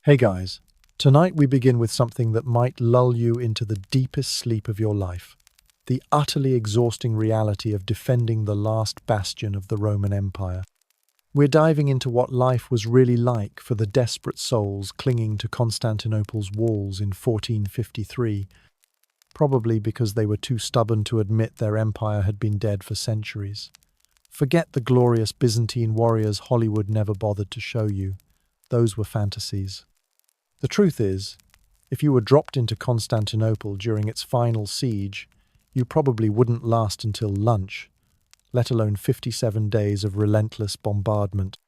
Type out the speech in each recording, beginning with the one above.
Hey guys, tonight we begin with something that might lull you into the deepest sleep of your life. The utterly exhausting reality of defending the last bastion of the Roman Empire. We're diving into what life was really like for the desperate souls clinging to Constantinople's walls in 1453, probably because they were too stubborn to admit their empire had been dead for centuries. Forget the glorious Byzantine warriors Hollywood never bothered to show you. Those were fantasies. The truth is, if you were dropped into Constantinople during its final siege, you probably wouldn't last until lunch, let alone 57 days of relentless bombardment.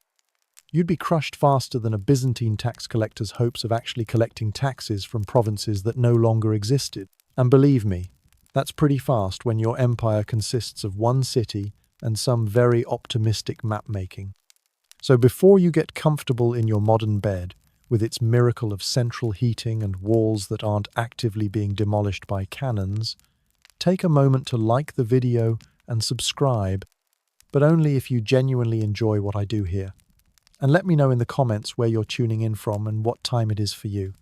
You'd be crushed faster than a Byzantine tax collector's hopes of actually collecting taxes from provinces that no longer existed. And believe me, that's pretty fast when your empire consists of one city and some very optimistic map-making. So before you get comfortable in your modern bed, with its miracle of central heating and walls that aren't actively being demolished by cannons, take a moment to like the video and subscribe, but only if you genuinely enjoy what I do here. And let me know in the comments where you're tuning in from and what time it is for you.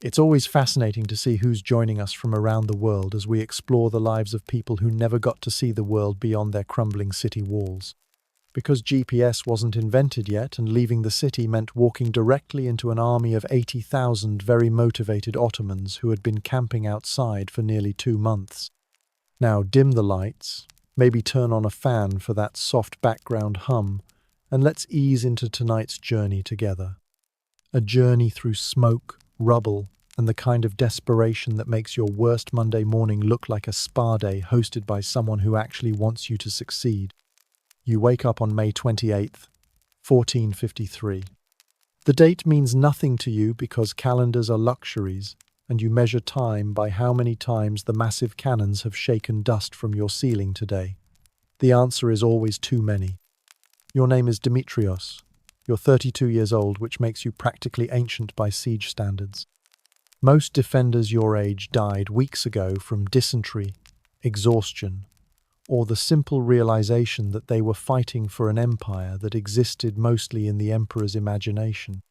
It's always fascinating to see who's joining us from around the world as we explore the lives of people who never got to see the world beyond their crumbling city walls. Because GPS wasn't invented yet and leaving the city meant walking directly into an army of 80,000 very motivated Ottomans who had been camping outside for nearly 2 months. Now dim the lights, maybe turn on a fan for that soft background hum, and let's ease into tonight's journey together. A journey through smoke, rubble, and the kind of desperation that makes your worst Monday morning look like a spa day hosted by someone who actually wants you to succeed. You wake up on May 28th, 1453. The date means nothing to you because calendars are luxuries, and you measure time by how many times the massive cannons have shaken dust from your ceiling today. The answer is always too many. Your name is Demetrios. You're 32 years old, which makes you practically ancient by siege standards. Most defenders your age died weeks ago from dysentery, exhaustion, or the simple realization that they were fighting for an empire that existed mostly in the emperor's imagination.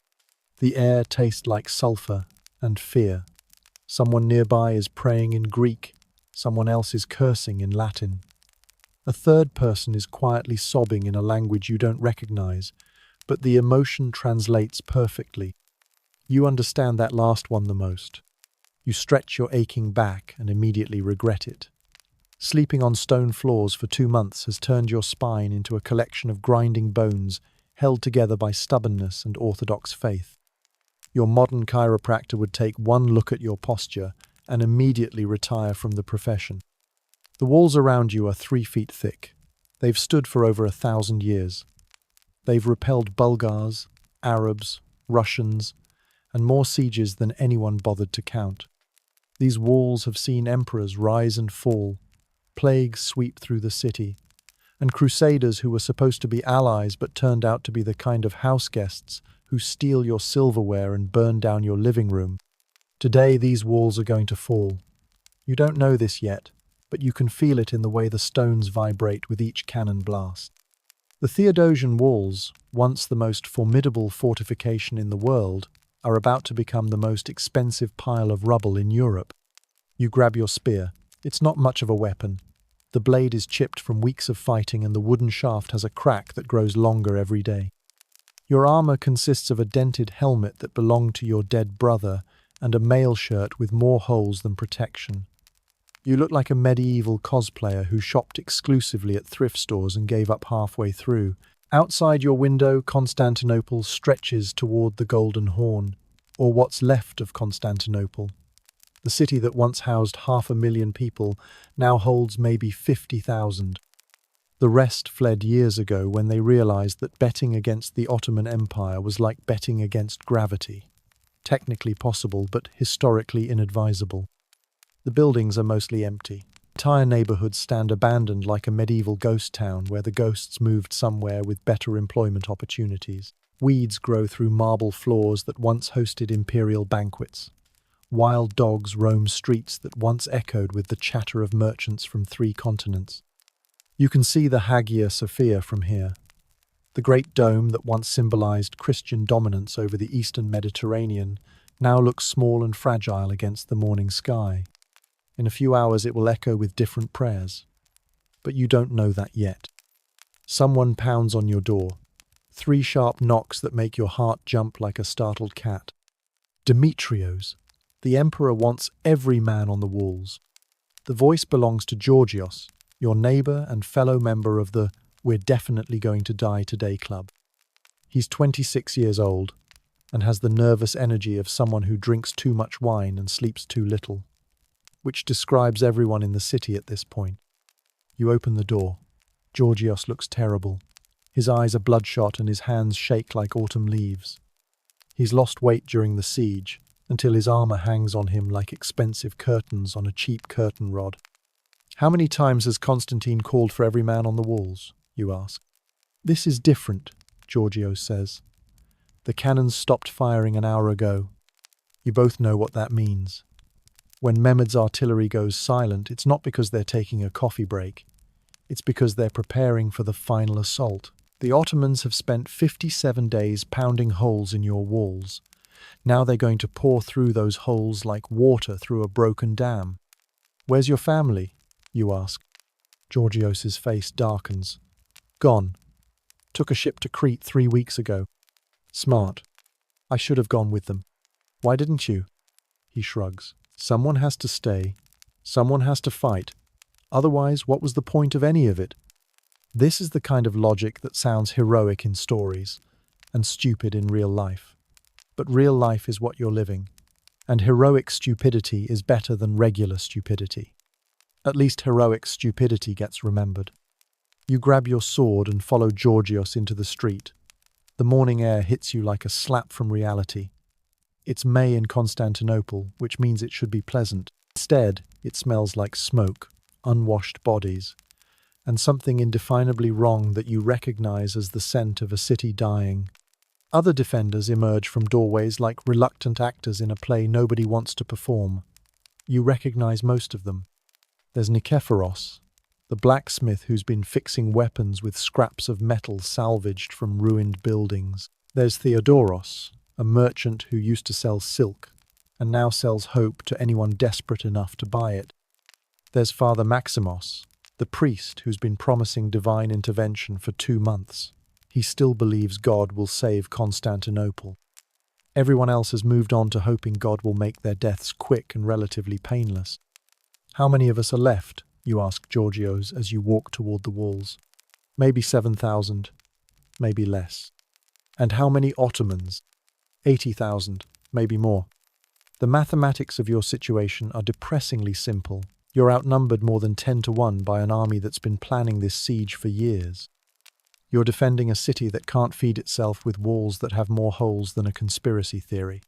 The air tastes like sulfur and fear. Someone nearby is praying in Greek, someone else is cursing in Latin. A third person is quietly sobbing in a language you don't recognize, but the emotion translates perfectly. You understand that last one the most. You stretch your aching back and immediately regret it. Sleeping on stone floors for 2 months has turned your spine into a collection of grinding bones held together by stubbornness and orthodox faith. Your modern chiropractor would take one look at your posture and immediately retire from the profession. The walls around you are 3 feet thick. They've stood for over 1,000 years. They've repelled Bulgars, Arabs, Russians, and more sieges than anyone bothered to count. These walls have seen emperors rise and fall, plagues sweep through the city, and crusaders who were supposed to be allies but turned out to be the kind of house guests who steal your silverware and burn down your living room. Today these walls are going to fall. You don't know this yet, but you can feel it in the way the stones vibrate with each cannon blast. The Theodosian walls, once the most formidable fortification in the world, are about to become the most expensive pile of rubble in Europe. You grab your spear. It's not much of a weapon. The blade is chipped from weeks of fighting and the wooden shaft has a crack that grows longer every day. Your armor consists of a dented helmet that belonged to your dead brother and a mail shirt with more holes than protection. You look like a medieval cosplayer who shopped exclusively at thrift stores and gave up halfway through. Outside your window, Constantinople stretches toward the Golden Horn, or what's left of Constantinople. The city that once housed 500,000 people now holds maybe 50,000. The rest fled years ago when they realized that betting against the Ottoman Empire was like betting against gravity. Technically possible, but historically inadvisable. The buildings are mostly empty. Entire neighborhoods stand abandoned like a medieval ghost town where the ghosts moved somewhere with better employment opportunities. Weeds grow through marble floors that once hosted imperial banquets. Wild dogs roam streets that once echoed with the chatter of merchants from 3 continents. You can see the Hagia Sophia from here. The great dome that once symbolized Christian dominance over the eastern Mediterranean now looks small and fragile against the morning sky. In a few hours it will echo with different prayers. But you don't know that yet. Someone pounds on your door. 3 sharp knocks that make your heart jump like a startled cat. Demetrios. The emperor wants every man on the walls. The voice belongs to Georgios, your neighbor and fellow member of the "We're definitely going to die today" club. He's 26 years old and has the nervous energy of someone who drinks too much wine and sleeps too little, which describes everyone in the city at this point. You open the door. Georgios looks terrible. His eyes are bloodshot and his hands shake like autumn leaves. He's lost weight during the siege, until his armor hangs on him like expensive curtains on a cheap curtain rod. "How many times has Constantine called for every man on the walls?" you ask. "This is different," Georgios says. "The cannons stopped firing an hour ago." You both know what that means. When Mehmed's artillery goes silent, it's not because they're taking a coffee break. It's because they're preparing for the final assault. The Ottomans have spent 57 days pounding holes in your walls. Now they're going to pour through those holes like water through a broken dam. "Where's your family?" you ask. Georgios's face darkens. "Gone. Took a ship to Crete 3 weeks ago." "Smart. I should have gone with them." "Why didn't you?" He shrugs. "Someone has to stay. Someone has to fight. Otherwise, what was the point of any of it?" This is the kind of logic that sounds heroic in stories and stupid in real life. But real life is what you're living, and heroic stupidity is better than regular stupidity. At least heroic stupidity gets remembered. You grab your sword and follow Georgios into the street. The morning air hits you like a slap from reality. It's May in Constantinople, which means it should be pleasant. Instead, it smells like smoke, unwashed bodies, and something indefinably wrong that you recognize as the scent of a city dying. Other defenders emerge from doorways like reluctant actors in a play nobody wants to perform. You recognize most of them. There's Nikephoros, the blacksmith who's been fixing weapons with scraps of metal salvaged from ruined buildings. There's Theodoros, a merchant who used to sell silk and now sells hope to anyone desperate enough to buy it. There's Father Maximos, the priest who's been promising divine intervention for 2 months. He still believes God will save Constantinople. Everyone else has moved on to hoping God will make their deaths quick and relatively painless. "How many of us are left?" you ask Georgios as you walk toward the walls. "Maybe 7,000, maybe less." "And how many Ottomans?" 80,000, maybe more." The mathematics of your situation are depressingly simple. You're outnumbered more than 10 to 1 by an army that's been planning this siege for years. You're defending a city that can't feed itself with walls that have more holes than a conspiracy theory.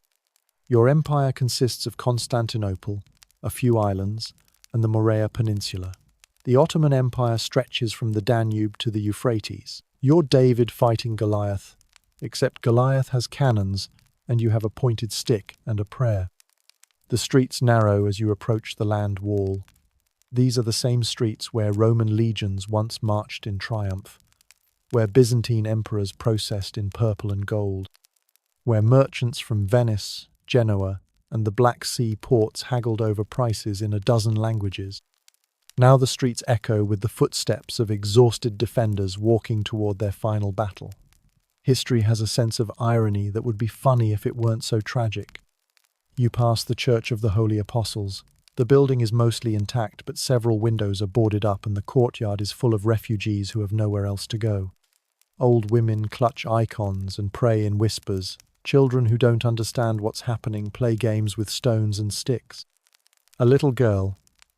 Your empire consists of Constantinople, a few islands, and the Morea Peninsula. The Ottoman Empire stretches from the Danube to the Euphrates. You're David fighting Goliath, except Goliath has cannons and you have a pointed stick and a prayer. The streets narrow as you approach the land wall. These are the same streets where Roman legions once marched in triumph, where Byzantine emperors processed in purple and gold, where merchants from Venice, Genoa, and the Black Sea ports haggled over prices in a dozen languages. Now the streets echo with the footsteps of exhausted defenders walking toward their final battle. History has a sense of irony that would be funny if it weren't so tragic. You pass the Church of the Holy Apostles. The building is mostly intact, but several windows are boarded up and the courtyard is full of refugees who have nowhere else to go. Old women clutch icons and pray in whispers. Children who don't understand what's happening play games with stones and sticks. A little girl,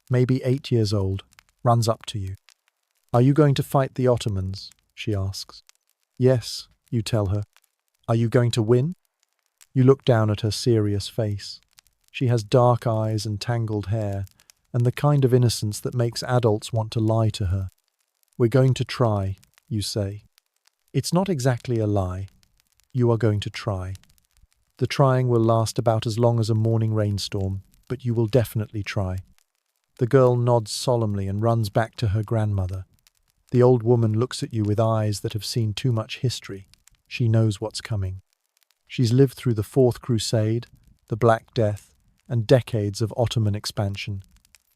maybe 8 years old, runs up to you. "Are you going to fight the Ottomans?" she asks. "Yes," you tell her. "Are you going to win?" You look down at her serious face. She has dark eyes and tangled hair, and the kind of innocence that makes adults want to lie to her. "We're going to try," you say. It's not exactly a lie. You are going to try. The trying will last about as long as a morning rainstorm, but you will definitely try. The girl nods solemnly and runs back to her grandmother. The old woman looks at you with eyes that have seen too much history. She knows what's coming. She's lived through the Fourth Crusade, the Black Death, and decades of Ottoman expansion.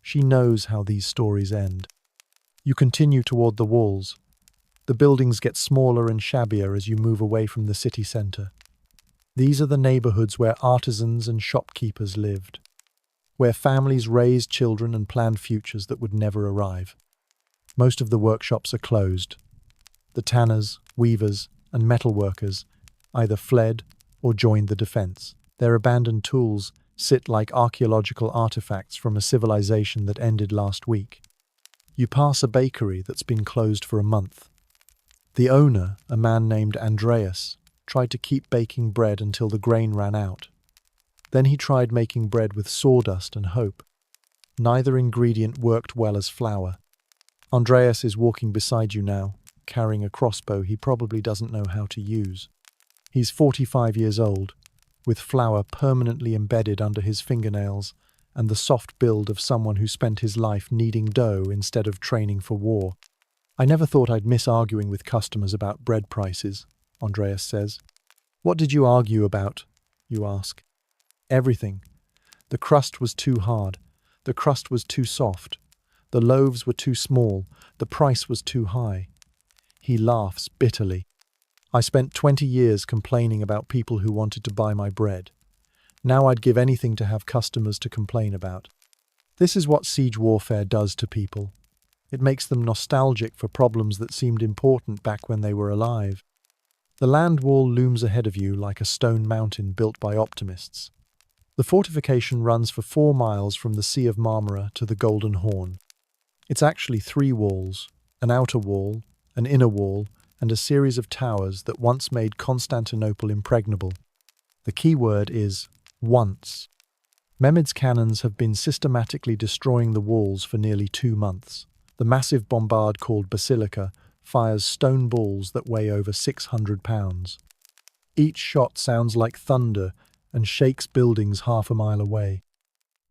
She knows how these stories end. You continue toward the walls. The buildings get smaller and shabbier as you move away from the city centre. These are the neighbourhoods where artisans and shopkeepers lived, where families raised children and planned futures that would never arrive. Most of the workshops are closed. The tanners, weavers, and metalworkers either fled or joined the defence. Their abandoned tools sit like archaeological artifacts from a civilization that ended last week. You pass a bakery that's been closed for a month. The owner, a man named Andreas, tried to keep baking bread until the grain ran out. Then he tried making bread with sawdust and hope. Neither ingredient worked well as flour. Andreas is walking beside you now, carrying a crossbow he probably doesn't know how to use. He's 45 years old, with flour permanently embedded under his fingernails and the soft build of someone who spent his life kneading dough instead of training for war. "I never thought I'd miss arguing with customers about bread prices," Andreas says. "What did you argue about?" you ask. "Everything. The crust was too hard. The crust was too soft. The loaves were too small. The price was too high." He laughs bitterly. "I spent 20 years complaining about people who wanted to buy my bread. Now I'd give anything to have customers to complain about." This is what siege warfare does to people. It makes them nostalgic for problems that seemed important back when they were alive. The land wall looms ahead of you like a stone mountain built by optimists. The fortification runs for 4 miles from the Sea of Marmara to the Golden Horn. It's actually 3 walls, an outer wall, an inner wall, and a series of towers that once made Constantinople impregnable. The key word is once. Mehmed's cannons have been systematically destroying the walls for nearly 2 months. The massive bombard called Basilica fires stone balls that weigh over 600 pounds. Each shot sounds like thunder and shakes buildings half a mile away.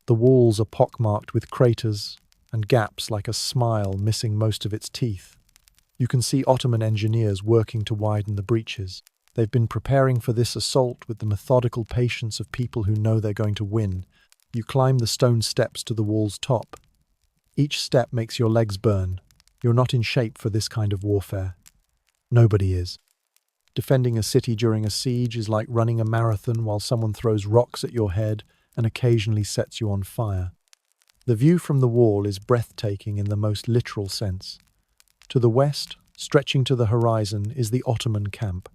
The walls are pockmarked with craters and gaps like a smile missing most of its teeth. You can see Ottoman engineers working to widen the breaches. They've been preparing for this assault with the methodical patience of people who know they're going to win. You climb the stone steps to the wall's top. Each step makes your legs burn. You're not in shape for this kind of warfare. Nobody is. Defending a city during a siege is like running a marathon while someone throws rocks at your head and occasionally sets you on fire. The view from the wall is breathtaking in the most literal sense. To the west, stretching to the horizon, is the Ottoman camp.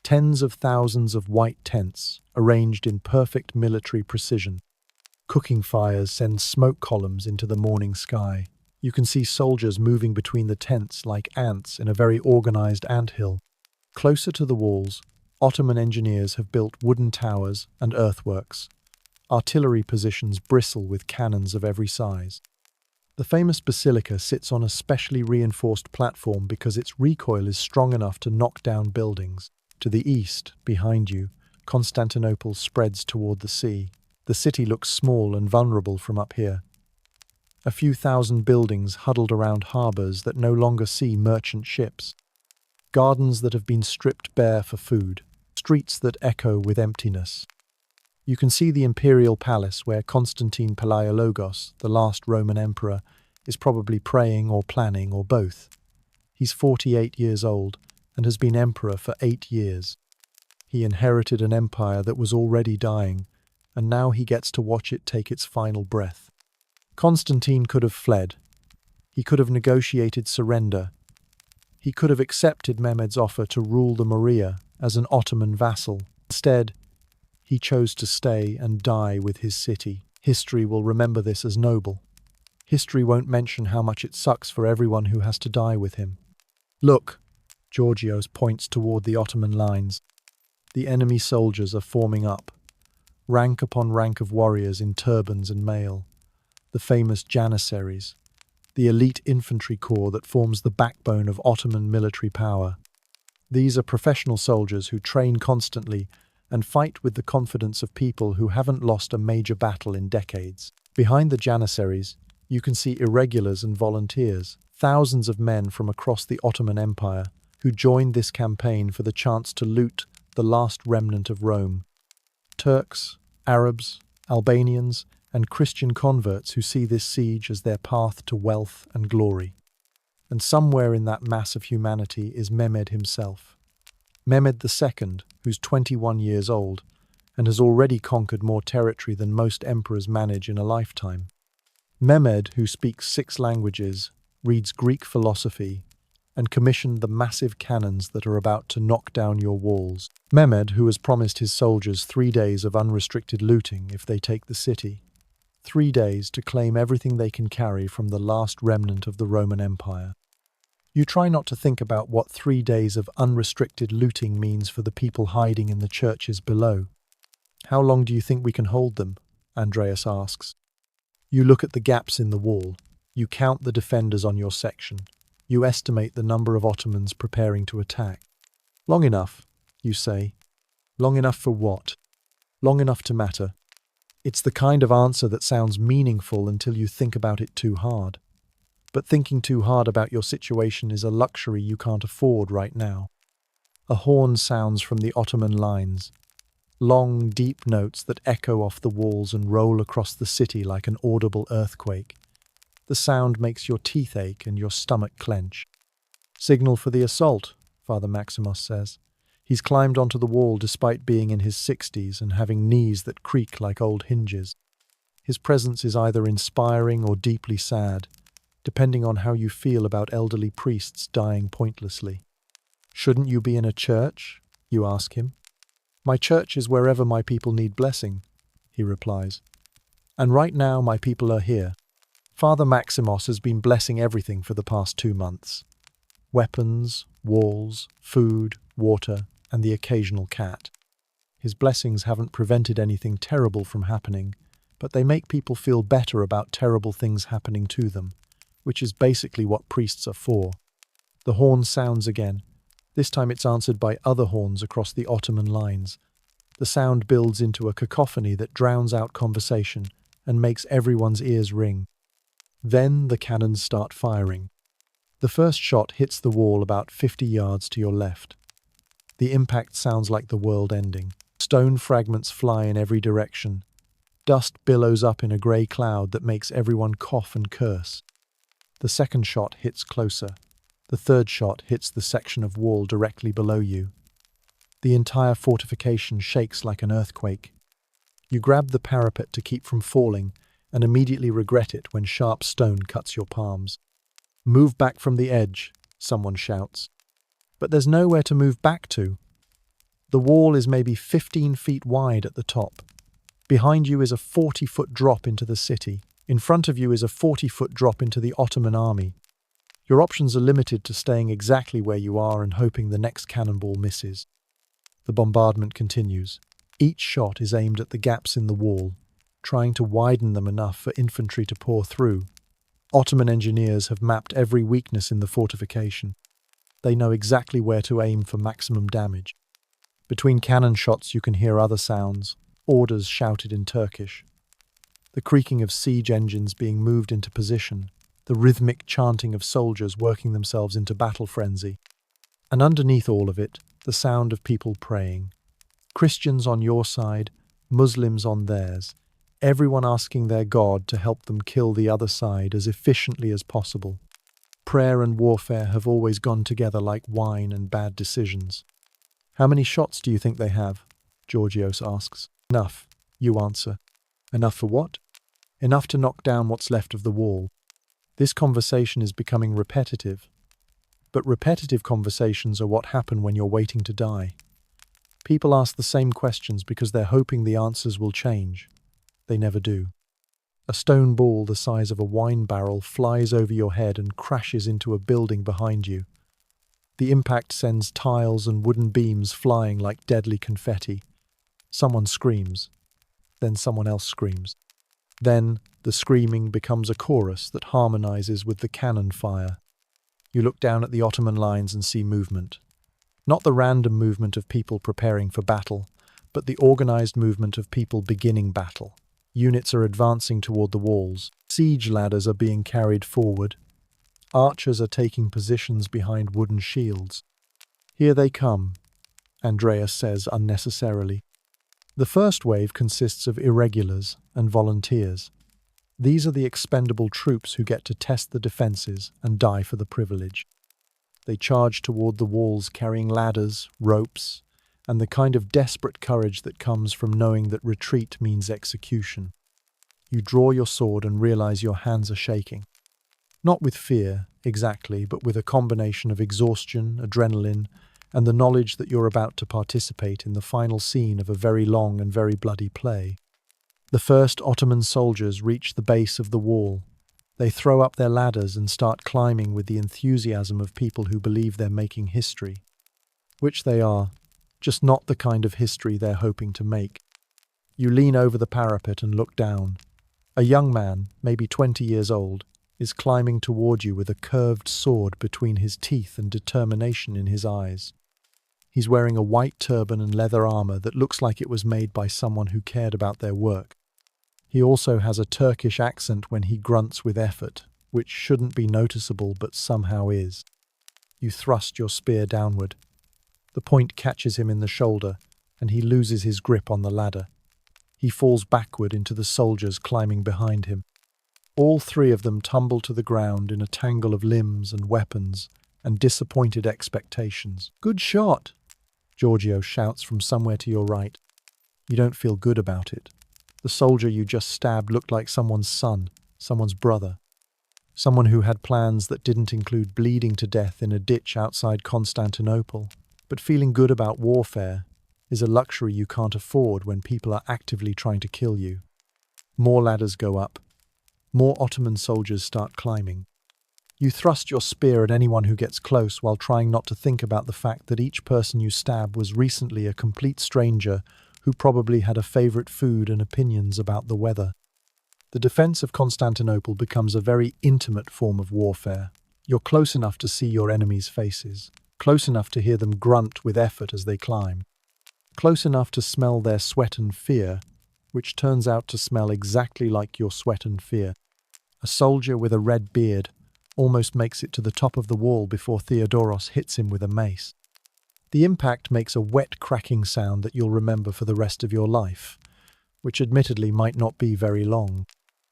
Tens of thousands of white tents, arranged in perfect military precision. Cooking fires send smoke columns into the morning sky. You can see soldiers moving between the tents like ants in a very organized anthill. Closer to the walls, Ottoman engineers have built wooden towers and earthworks. Artillery positions bristle with cannons of every size. The famous basilica sits on a specially reinforced platform because its recoil is strong enough to knock down buildings. To the east, behind you, Constantinople spreads toward the sea. The city looks small and vulnerable from up here. A few thousand buildings huddled around harbours that no longer see merchant ships. Gardens that have been stripped bare for food. Streets that echo with emptiness. You can see the imperial palace where Constantine Palaiologos, the last Roman emperor, is probably praying or planning or both. He's 48 years old and has been emperor for 8 years. He inherited an empire that was already dying, and now he gets to watch it take its final breath. Constantine could have fled. He could have negotiated surrender. He could have accepted Mehmed's offer to rule the Morea as an Ottoman vassal. Instead, he chose to stay and die with his city. History will remember this as noble. History won't mention how much it sucks for everyone who has to die with him. "Look," Georgios points toward the Ottoman lines. The enemy soldiers are forming up. Rank upon rank of warriors in turbans and mail. The famous Janissaries, the elite infantry corps that forms the backbone of Ottoman military power. These are professional soldiers who train constantly and fight with the confidence of people who haven't lost a major battle in decades. Behind the Janissaries, you can see irregulars and volunteers, thousands of men from across the Ottoman Empire who joined this campaign for the chance to loot the last remnant of Rome. Turks, Arabs, Albanians, and Christian converts who see this siege as their path to wealth and glory. And somewhere in that mass of humanity is Mehmed himself. Mehmed II, who's 21 years old and has already conquered more territory than most emperors manage in a lifetime. Mehmed, who speaks 6 languages, reads Greek philosophy, and commissioned the massive cannons that are about to knock down your walls. Mehmed, who has promised his soldiers 3 days of unrestricted looting if they take the city. 3 days to claim everything they can carry from the last remnant of the Roman Empire. You try not to think about what 3 days of unrestricted looting means for the people hiding in the churches below. How long do you think we can hold them? Andreas asks. You look at the gaps in the wall. You count the defenders on your section. You estimate the number of Ottomans preparing to attack. Long enough, you say. Long enough for what? Long enough to matter. It's the kind of answer that sounds meaningful until you think about it too hard. But thinking too hard about your situation is a luxury you can't afford right now. A horn sounds from the Ottoman lines. Long, deep notes that echo off the walls and roll across the city like an audible earthquake. The sound makes your teeth ache and your stomach clench. Signal for the assault, Father Maximos says. He's climbed onto the wall despite being in his 60s and having knees that creak like old hinges. His presence is either inspiring or deeply sad, depending on how you feel about elderly priests dying pointlessly. Shouldn't you be in a church? You ask him. My church is wherever my people need blessing, he replies. And right now my people are here. Father Maximos has been blessing everything for the past 2 months. Weapons, walls, food, water, and the occasional cat. His blessings haven't prevented anything terrible from happening, but they make people feel better about terrible things happening to them, which is basically what priests are for. The horn sounds again. This time it's answered by other horns across the Ottoman lines. The sound builds into a cacophony that drowns out conversation and makes everyone's ears ring. Then the cannons start firing. The first shot hits the wall about 50 yards to your left. The impact sounds like the world ending. Stone fragments fly in every direction. Dust billows up in a grey cloud that makes everyone cough and curse. The second shot hits closer. The third shot hits the section of wall directly below you. The entire fortification shakes like an earthquake. You grab the parapet to keep from falling and immediately regret it when sharp stone cuts your palms. Move back from the edge, someone shouts. But there's nowhere to move back to. The wall is maybe 15 feet wide at the top. Behind you is a 40-foot drop into the city. In front of you is a 40-foot drop into the Ottoman army. Your options are limited to staying exactly where you are and hoping the next cannonball misses. The bombardment continues. Each shot is aimed at the gaps in the wall, trying to widen them enough for infantry to pour through. Ottoman engineers have mapped every weakness in the fortification. They know exactly where to aim for maximum damage. Between cannon shots you can hear other sounds, orders shouted in Turkish. The creaking of siege engines being moved into position, the rhythmic chanting of soldiers working themselves into battle frenzy. And underneath all of it, the sound of people praying. Christians on your side, Muslims on theirs, everyone asking their God to help them kill the other side as efficiently as possible. Prayer and warfare have always gone together like wine and bad decisions. How many shots do you think they have? Georgios asks. Enough, you answer. Enough for what? Enough to knock down what's left of the wall. This conversation is becoming repetitive. But repetitive conversations are what happen when you're waiting to die. People ask the same questions because they're hoping the answers will change. They never do. A stone ball the size of a wine barrel flies over your head and crashes into a building behind you. The impact sends tiles and wooden beams flying like deadly confetti. Someone screams. Then someone else screams. Then the screaming becomes a chorus that harmonizes with the cannon fire. You look down at the Ottoman lines and see movement. Not the random movement of people preparing for battle, but the organized movement of people beginning battle. Units are advancing toward the walls. Siege ladders are being carried forward. Archers are taking positions behind wooden shields. "Here they come," Andreas says unnecessarily. The first wave consists of irregulars and volunteers. These are the expendable troops who get to test the defenses and die for the privilege. They charge toward the walls carrying ladders, ropes, and the kind of desperate courage that comes from knowing that retreat means execution. You draw your sword and realize your hands are shaking. Not with fear, exactly, but with a combination of exhaustion, adrenaline, and the knowledge that you're about to participate in the final scene of a very long and very bloody play. The first Ottoman soldiers reach the base of the wall. They throw up their ladders and start climbing with the enthusiasm of people who believe they're making history. Which they are, just not the kind of history they're hoping to make. You lean over the parapet and look down. A young man, maybe 20 years old, is climbing toward you with a curved sword between his teeth and determination in his eyes. He's wearing a white turban and leather armor that looks like it was made by someone who cared about their work. He also has a Turkish accent when he grunts with effort, which shouldn't be noticeable but somehow is. You thrust your spear downward. The point catches him in the shoulder, and he loses his grip on the ladder. He falls backward into the soldiers climbing behind him. All three of them tumble to the ground in a tangle of limbs and weapons and disappointed expectations. "Good shot!" Giorgio shouts from somewhere to your right. You don't feel good about it. The soldier you just stabbed looked like someone's son, someone's brother. Someone who had plans that didn't include bleeding to death in a ditch outside Constantinople. But feeling good about warfare is a luxury you can't afford when people are actively trying to kill you. More ladders go up. More Ottoman soldiers start climbing. You thrust your spear at anyone who gets close while trying not to think about the fact that each person you stab was recently a complete stranger who probably had a favorite food and opinions about the weather. The defense of Constantinople becomes a very intimate form of warfare. You're close enough to see your enemies' faces, close enough to hear them grunt with effort as they climb, close enough to smell their sweat and fear, which turns out to smell exactly like your sweat and fear. A soldier with a red beard almost makes it to the top of the wall before Theodoros hits him with a mace. The impact makes a wet cracking sound that you'll remember for the rest of your life, which admittedly might not be very long.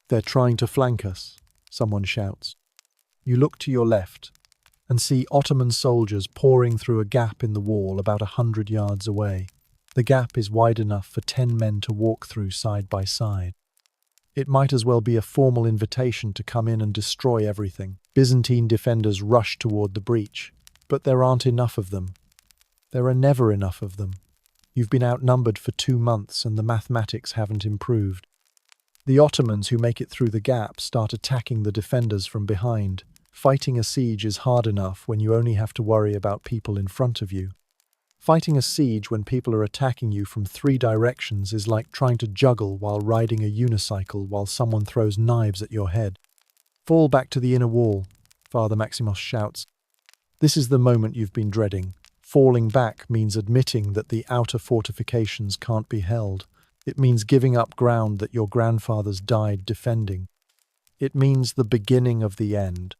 "They're trying to flank us," someone shouts. You look to your left and see Ottoman soldiers pouring through a gap in the wall about 100 yards away. The gap is wide enough for 10 men to walk through side by side. It might as well be a formal invitation to come in and destroy everything. Byzantine defenders rush toward the breach, but there aren't enough of them. There are never enough of them. You've been outnumbered for 2 months and the mathematics haven't improved. The Ottomans who make it through the gap start attacking the defenders from behind. Fighting a siege is hard enough when you only have to worry about people in front of you. Fighting a siege when people are attacking you from 3 directions is like trying to juggle while riding a unicycle while someone throws knives at your head. "Fall back to the inner wall," Father Maximos shouts. This is the moment you've been dreading. Falling back means admitting that the outer fortifications can't be held. It means giving up ground that your grandfathers died defending. It means the beginning of the end.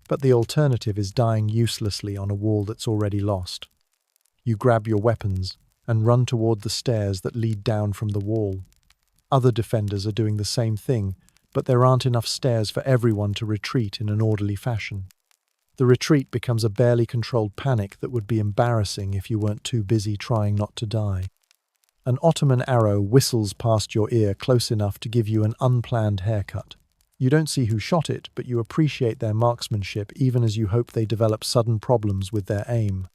But the alternative is dying uselessly on a wall that's already lost. You grab your weapons and run toward the stairs that lead down from the wall. Other defenders are doing the same thing, but there aren't enough stairs for everyone to retreat in an orderly fashion. The retreat becomes a barely controlled panic that would be embarrassing if you weren't too busy trying not to die. An Ottoman arrow whistles past your ear close enough to give you an unplanned haircut. You don't see who shot it, but you appreciate their marksmanship even as you hope they develop sudden problems with their aim.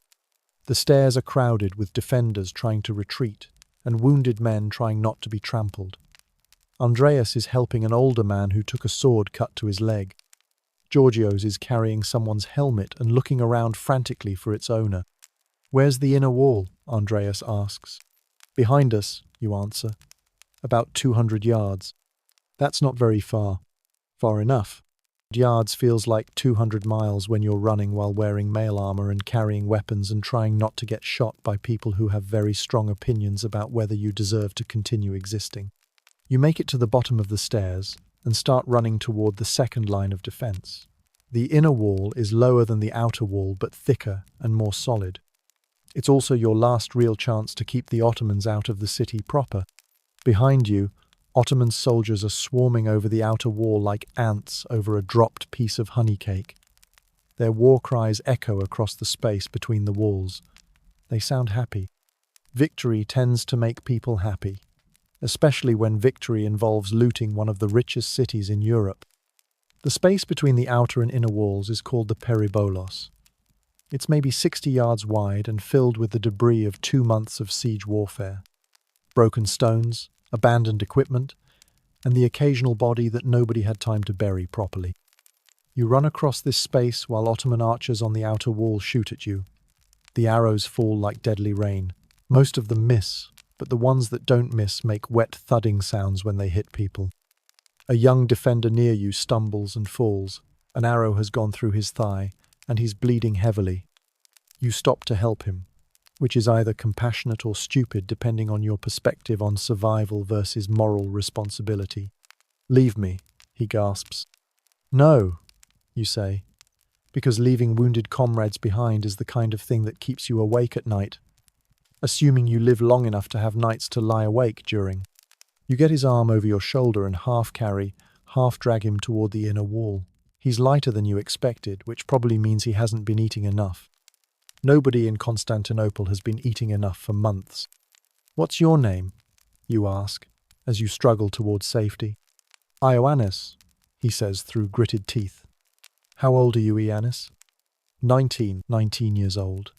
The stairs are crowded with defenders trying to retreat and wounded men trying not to be trampled. Andreas is helping an older man who took a sword cut to his leg. Georgios is carrying someone's helmet and looking around frantically for its owner. "Where's the inner wall?" Andreas asks. "Behind us," you answer. "About 200 yards. That's not very far." "Far enough." Yards feels like 200 miles when you're running while wearing mail armor and carrying weapons and trying not to get shot by people who have very strong opinions about whether you deserve to continue existing. You make it to the bottom of the stairs and start running toward the second line of defense. The inner wall is lower than the outer wall but thicker and more solid. It's also your last real chance to keep the Ottomans out of the city proper. Behind you, Ottoman soldiers are swarming over the outer wall like ants over a dropped piece of honey cake. Their war cries echo across the space between the walls. They sound happy. Victory tends to make people happy, especially when victory involves looting one of the richest cities in Europe. The space between the outer and inner walls is called the peribolos. It's maybe 60 yards wide and filled with the debris of 2 months of siege warfare. Broken stones, abandoned equipment, and the occasional body that nobody had time to bury properly. You run across this space while Ottoman archers on the outer wall shoot at you. The arrows fall like deadly rain. Most of them miss, but the ones that don't miss make wet thudding sounds when they hit people. A young defender near you stumbles and falls. An arrow has gone through his thigh, and he's bleeding heavily. You stop to help him, which is either compassionate or stupid depending on your perspective on survival versus moral responsibility. "Leave me," he gasps. "No," you say, because leaving wounded comrades behind is the kind of thing that keeps you awake at night, assuming you live long enough to have nights to lie awake during. You get his arm over your shoulder and half carry, half drag him toward the inner wall. He's lighter than you expected, which probably means he hasn't been eating enough. Nobody in Constantinople has been eating enough for months. "What's your name?" you ask, as you struggle towards safety. "Ioannis," he says through gritted teeth. "How old are you, Ioannis?" 19 years old.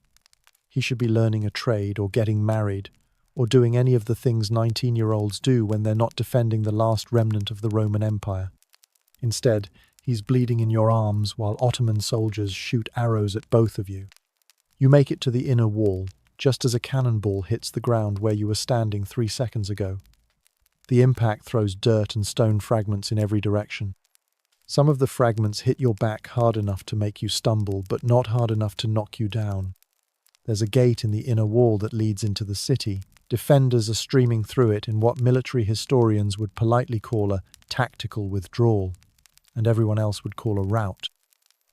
He should be learning a trade or getting married, or doing any of the things 19-year-olds do when they're not defending the last remnant of the Roman Empire. Instead, he's bleeding in your arms while Ottoman soldiers shoot arrows at both of you. You make it to the inner wall, just as a cannonball hits the ground where you were standing 3 seconds ago. The impact throws dirt and stone fragments in every direction. Some of the fragments hit your back hard enough to make you stumble, but not hard enough to knock you down. There's a gate in the inner wall that leads into the city. Defenders are streaming through it in what military historians would politely call a tactical withdrawal, and everyone else would call a rout.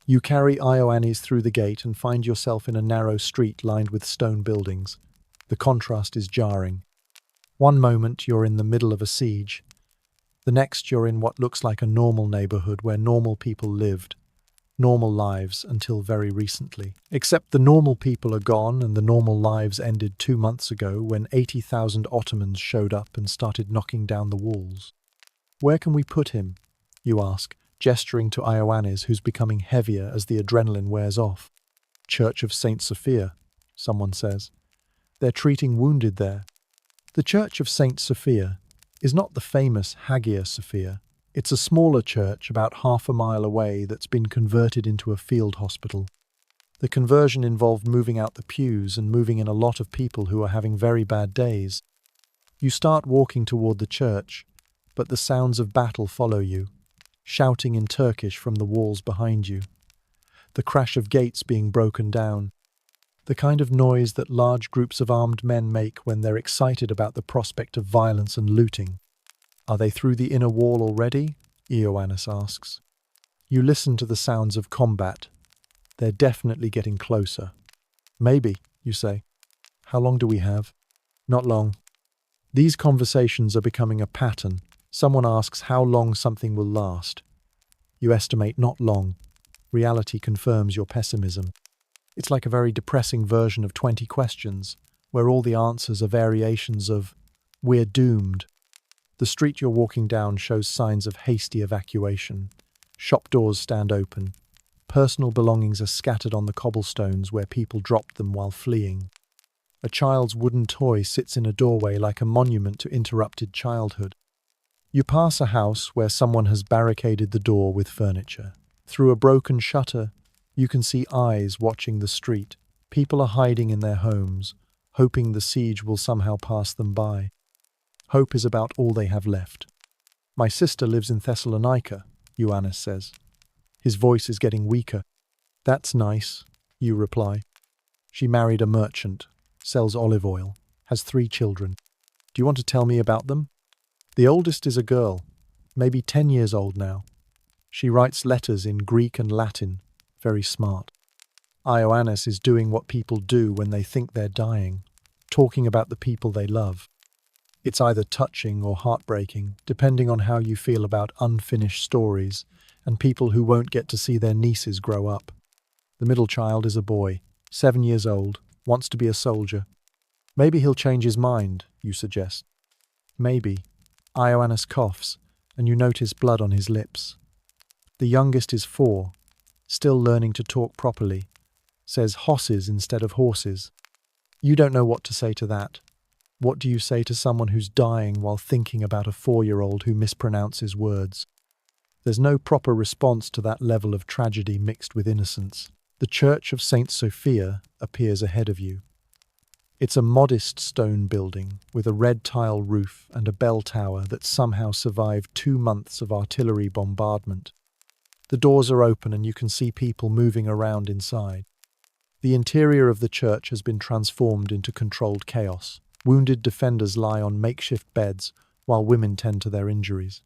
You carry Ioannis through the gate and find yourself in a narrow street lined with stone buildings. The contrast is jarring. One moment you're in the middle of a siege. The next you're in what looks like a normal neighborhood where normal people lived. Normal lives until very recently. Except the normal people are gone and the normal lives ended 2 months ago when 80,000 Ottomans showed up and started knocking down the walls. "Where can we put him?" you ask, gesturing to Ioannis, who's becoming heavier as the adrenaline wears off. "Church of Saint Sophia," someone says. "They're treating wounded there." The Church of Saint Sophia is not the famous Hagia Sophia. It's a smaller church about half a mile away that's been converted into a field hospital. The conversion involved moving out the pews and moving in a lot of people who are having very bad days. You start walking toward the church, but the sounds of battle follow you, shouting in Turkish from the walls behind you. The crash of gates being broken down. The kind of noise that large groups of armed men make when they're excited about the prospect of violence and looting. "Are they through the inner wall already?" Ioannis asks. You listen to the sounds of combat. They're definitely getting closer. "Maybe," you say. "How long do we have?" "Not long." These conversations are becoming a pattern. Someone asks how long something will last. You estimate not long. Reality confirms your pessimism. It's like a very depressing version of 20 questions, where all the answers are variations of, "We're doomed." The street you're walking down shows signs of hasty evacuation. Shop doors stand open. Personal belongings are scattered on the cobblestones where people dropped them while fleeing. A child's wooden toy sits in a doorway like a monument to interrupted childhood. You pass a house where someone has barricaded the door with furniture. Through a broken shutter, you can see eyes watching the street. People are hiding in their homes, hoping the siege will somehow pass them by. Hope is about all they have left. "My sister lives in Thessalonica," Ioannis says. His voice is getting weaker. "That's nice," you reply. "She married a merchant, sells olive oil, has 3 children. Do you want to tell me about them?" The oldest is a girl, maybe 10 years old now. She writes letters in Greek and Latin. Very smart. Ioannis is doing what people do when they think they're dying, talking about the people they love. It's either touching or heartbreaking, depending on how you feel about unfinished stories and people who won't get to see their nieces grow up. The middle child is a boy, 7 years old, wants to be a soldier. Maybe he'll change his mind, you suggest. Maybe. Ioannis coughs, and you notice blood on his lips. The youngest is 4, still learning to talk properly, says hosses instead of horses. You don't know what to say to that. What do you say to someone who's dying while thinking about a 4-year-old who mispronounces words? There's no proper response to that level of tragedy mixed with innocence. The Church of St. Sophia appears ahead of you. It's a modest stone building with a red tile roof and a bell tower that somehow survived 2 months of artillery bombardment. The doors are open and you can see people moving around inside. The interior of the church has been transformed into controlled chaos. Wounded defenders lie on makeshift beds while women tend to their injuries.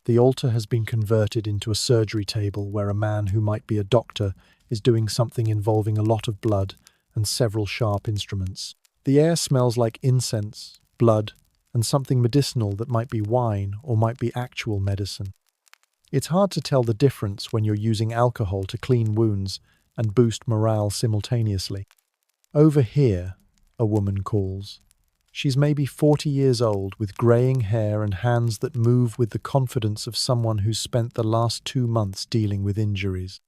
The altar has been converted into a surgery table where a man who might be a doctor is doing something involving a lot of blood and several sharp instruments. The air smells like incense, blood, and something medicinal that might be wine or might be actual medicine. It's hard to tell the difference when you're using alcohol to clean wounds and boost morale simultaneously. Over here, a woman calls. She's maybe 40 years old with greying hair and hands that move with the confidence of someone who's spent the last 2 months dealing with injuries.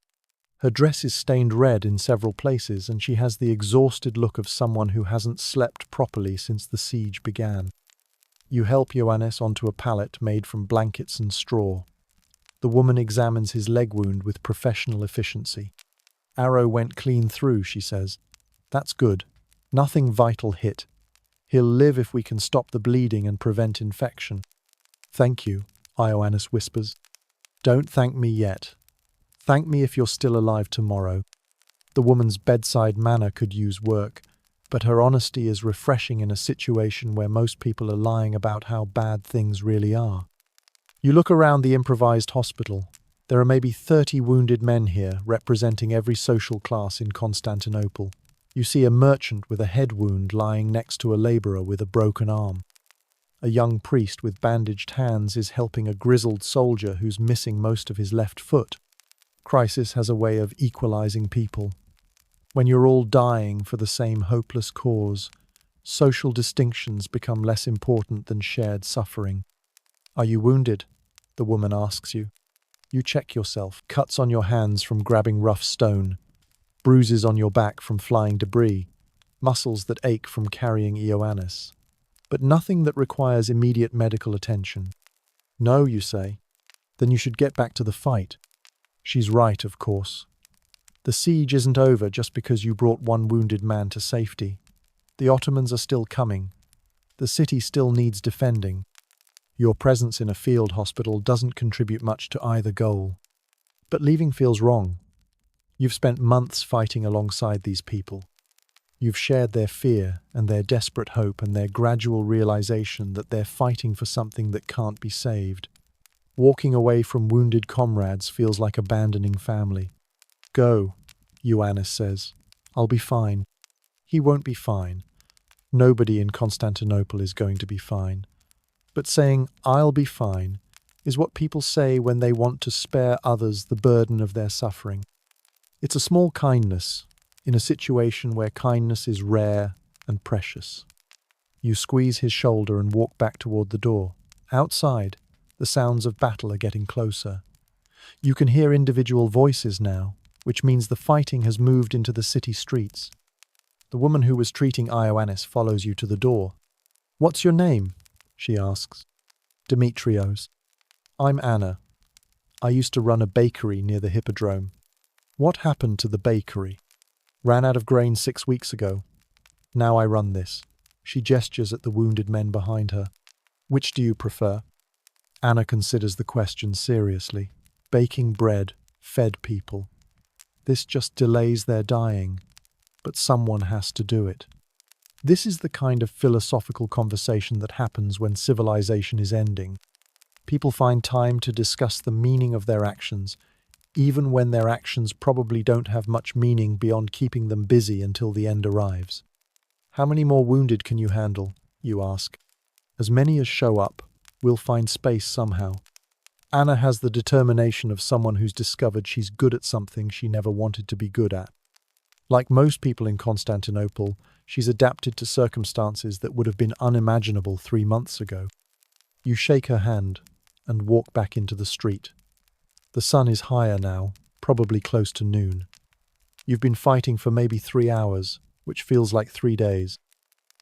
Her dress is stained red in several places and she has the exhausted look of someone who hasn't slept properly since the siege began. You help Ioannis onto a pallet made from blankets and straw. The woman examines his leg wound with professional efficiency. Arrow went clean through, she says. That's good. Nothing vital hit. He'll live if we can stop the bleeding and prevent infection. Thank you, Ioannis whispers. Don't thank me yet. Thank me if you're still alive tomorrow. The woman's bedside manner could use work, but her honesty is refreshing in a situation where most people are lying about how bad things really are. You look around the improvised hospital. There are maybe 30 wounded men here, representing every social class in Constantinople. You see a merchant with a head wound lying next to a labourer with a broken arm. A young priest with bandaged hands is helping a grizzled soldier who's missing most of his left foot. Crisis has a way of equalizing people. When you're all dying for the same hopeless cause, social distinctions become less important than shared suffering. Are you wounded? The woman asks you. You check yourself, cuts on your hands from grabbing rough stone, bruises on your back from flying debris, muscles that ache from carrying Ioannis, but nothing that requires immediate medical attention. No, you say. Then you should get back to the fight. She's right, of course. The siege isn't over just because you brought one wounded man to safety. The Ottomans are still coming. The city still needs defending. Your presence in a field hospital doesn't contribute much to either goal. But leaving feels wrong. You've spent months fighting alongside these people. You've shared their fear and their desperate hope and their gradual realization that they're fighting for something that can't be saved. Walking away from wounded comrades feels like abandoning family. Go, Ioannis says. I'll be fine. He won't be fine. Nobody in Constantinople is going to be fine. But saying, I'll be fine, is what people say when they want to spare others the burden of their suffering. It's a small kindness, in a situation where kindness is rare and precious. You squeeze his shoulder and walk back toward the door. Outside, the sounds of battle are getting closer. You can hear individual voices now, which means the fighting has moved into the city streets. The woman who was treating Ioannis follows you to the door. What's your name? She asks. Demetrios. I'm Anna. I used to run a bakery near the hippodrome. What happened to the bakery? Ran out of grain 6 weeks ago. Now I run this. She gestures at the wounded men behind her. Which do you prefer? Anna considers the question seriously. Baking bread, fed people. This just delays their dying, but someone has to do it. This is the kind of philosophical conversation that happens when civilization is ending. People find time to discuss the meaning of their actions, even when their actions probably don't have much meaning beyond keeping them busy until the end arrives. How many more wounded can you handle? You ask. As many as show up. We'll find space somehow. Anna has the determination of someone who's discovered she's good at something she never wanted to be good at. Like most people in Constantinople, she's adapted to circumstances that would have been unimaginable 3 months ago. You shake her hand and walk back into the street. The sun is higher now, probably close to noon. You've been fighting for maybe 3 hours, which feels like 3 days.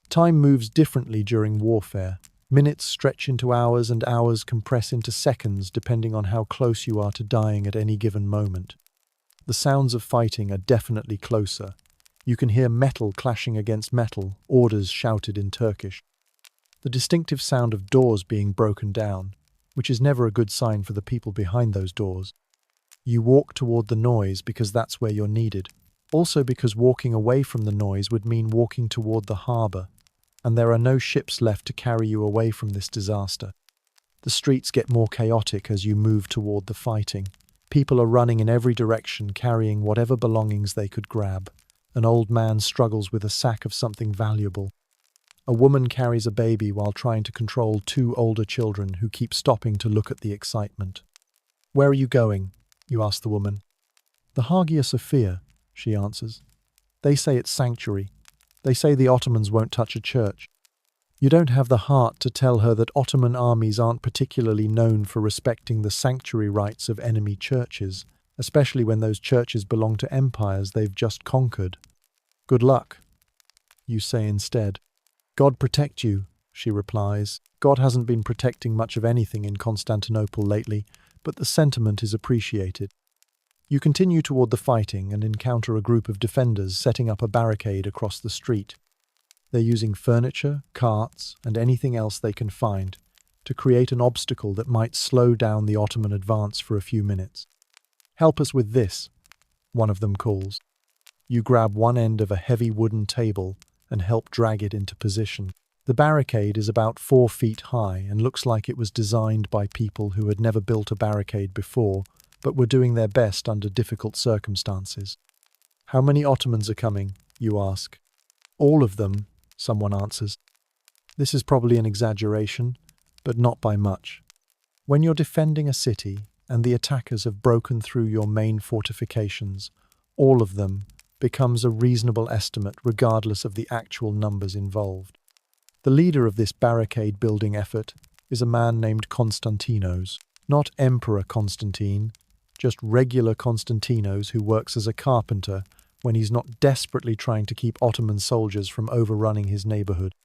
Time moves differently during warfare. Minutes stretch into hours and hours compress into seconds depending on how close you are to dying at any given moment. The sounds of fighting are definitely closer. You can hear metal clashing against metal, orders shouted in Turkish. The distinctive sound of doors being broken down, which is never a good sign for the people behind those doors. You walk toward the noise because that's where you're needed. Also because walking away from the noise would mean walking toward the harbour, and there are no ships left to carry you away from this disaster. The streets get more chaotic as you move toward the fighting. People are running in every direction, carrying whatever belongings they could grab. An old man struggles with a sack of something valuable. A woman carries a baby while trying to control 2 older children who keep stopping to look at the excitement. "Where are you going?" you ask the woman. "The Hagia Sophia," she answers. "They say it's sanctuary. They say the Ottomans won't touch a church." You don't have the heart to tell her that Ottoman armies aren't particularly known for respecting the sanctuary rights of enemy churches, especially when those churches belong to empires they've just conquered. "Good luck," you say instead. "God protect you," she replies. God hasn't been protecting much of anything in Constantinople lately, but the sentiment is appreciated. You continue toward the fighting and encounter a group of defenders setting up a barricade across the street. They're using furniture, carts, and anything else they can find to create an obstacle that might slow down the Ottoman advance for a few minutes. "Help us with this," one of them calls. You grab one end of a heavy wooden table and help drag it into position. The barricade is about 4 feet high and looks like it was designed by people who had never built a barricade before, but were doing their best under difficult circumstances. "How many Ottomans are coming?" you ask. "All of them," someone answers. This is probably an exaggeration, but not by much. When you're defending a city and the attackers have broken through your main fortifications, all of them becomes a reasonable estimate regardless of the actual numbers involved. The leader of this barricade-building effort is a man named Konstantinos, not Emperor Constantine, just regular Konstantinos who works as a carpenter when he's not desperately trying to keep Ottoman soldiers from overrunning his neighborhood.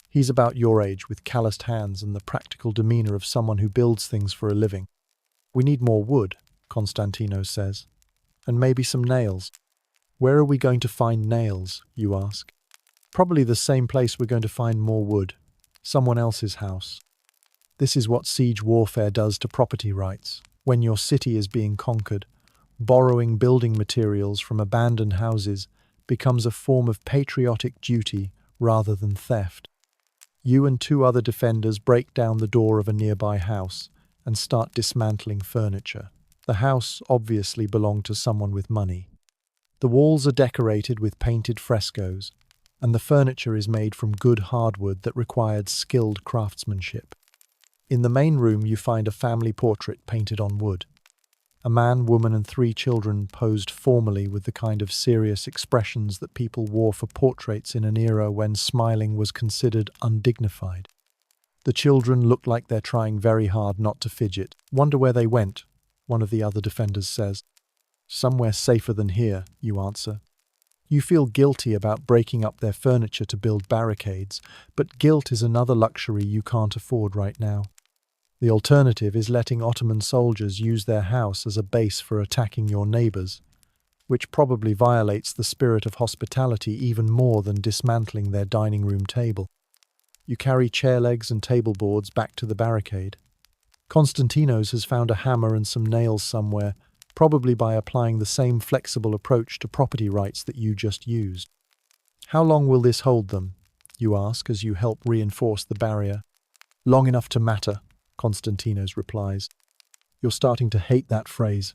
He's about your age with calloused hands and the practical demeanor of someone who builds things for a living. "We need more wood," Konstantinos says, "and maybe some nails." "Where are we going to find nails?" you ask. "Probably the same place we're going to find more wood, someone else's house." This is what siege warfare does to property rights. When your city is being conquered, borrowing building materials from abandoned houses becomes a form of patriotic duty rather than theft. You and 2 other defenders break down the door of a nearby house and start dismantling furniture. The house obviously belonged to someone with money. The walls are decorated with painted frescoes, and the furniture is made from good hardwood that required skilled craftsmanship. In the main room you find a family portrait painted on wood. A man, woman and 3 children posed formally with the kind of serious expressions that people wore for portraits in an era when smiling was considered undignified. The children look like they're trying very hard not to fidget. "Wonder where they went," one of the other defenders says. "Somewhere safer than here," you answer. You feel guilty about breaking up their furniture to build barricades, but guilt is another luxury you can't afford right now. The alternative is letting Ottoman soldiers use their house as a base for attacking your neighbors, which probably violates the spirit of hospitality even more than dismantling their dining room table. You carry chair legs and table boards back to the barricade. Konstantinos has found a hammer and some nails somewhere, probably by applying the same flexible approach to property rights that you just used. "How long will this hold them?" you ask as you help reinforce the barrier. "Long enough to matter," Konstantinos replies. You're starting to hate that phrase.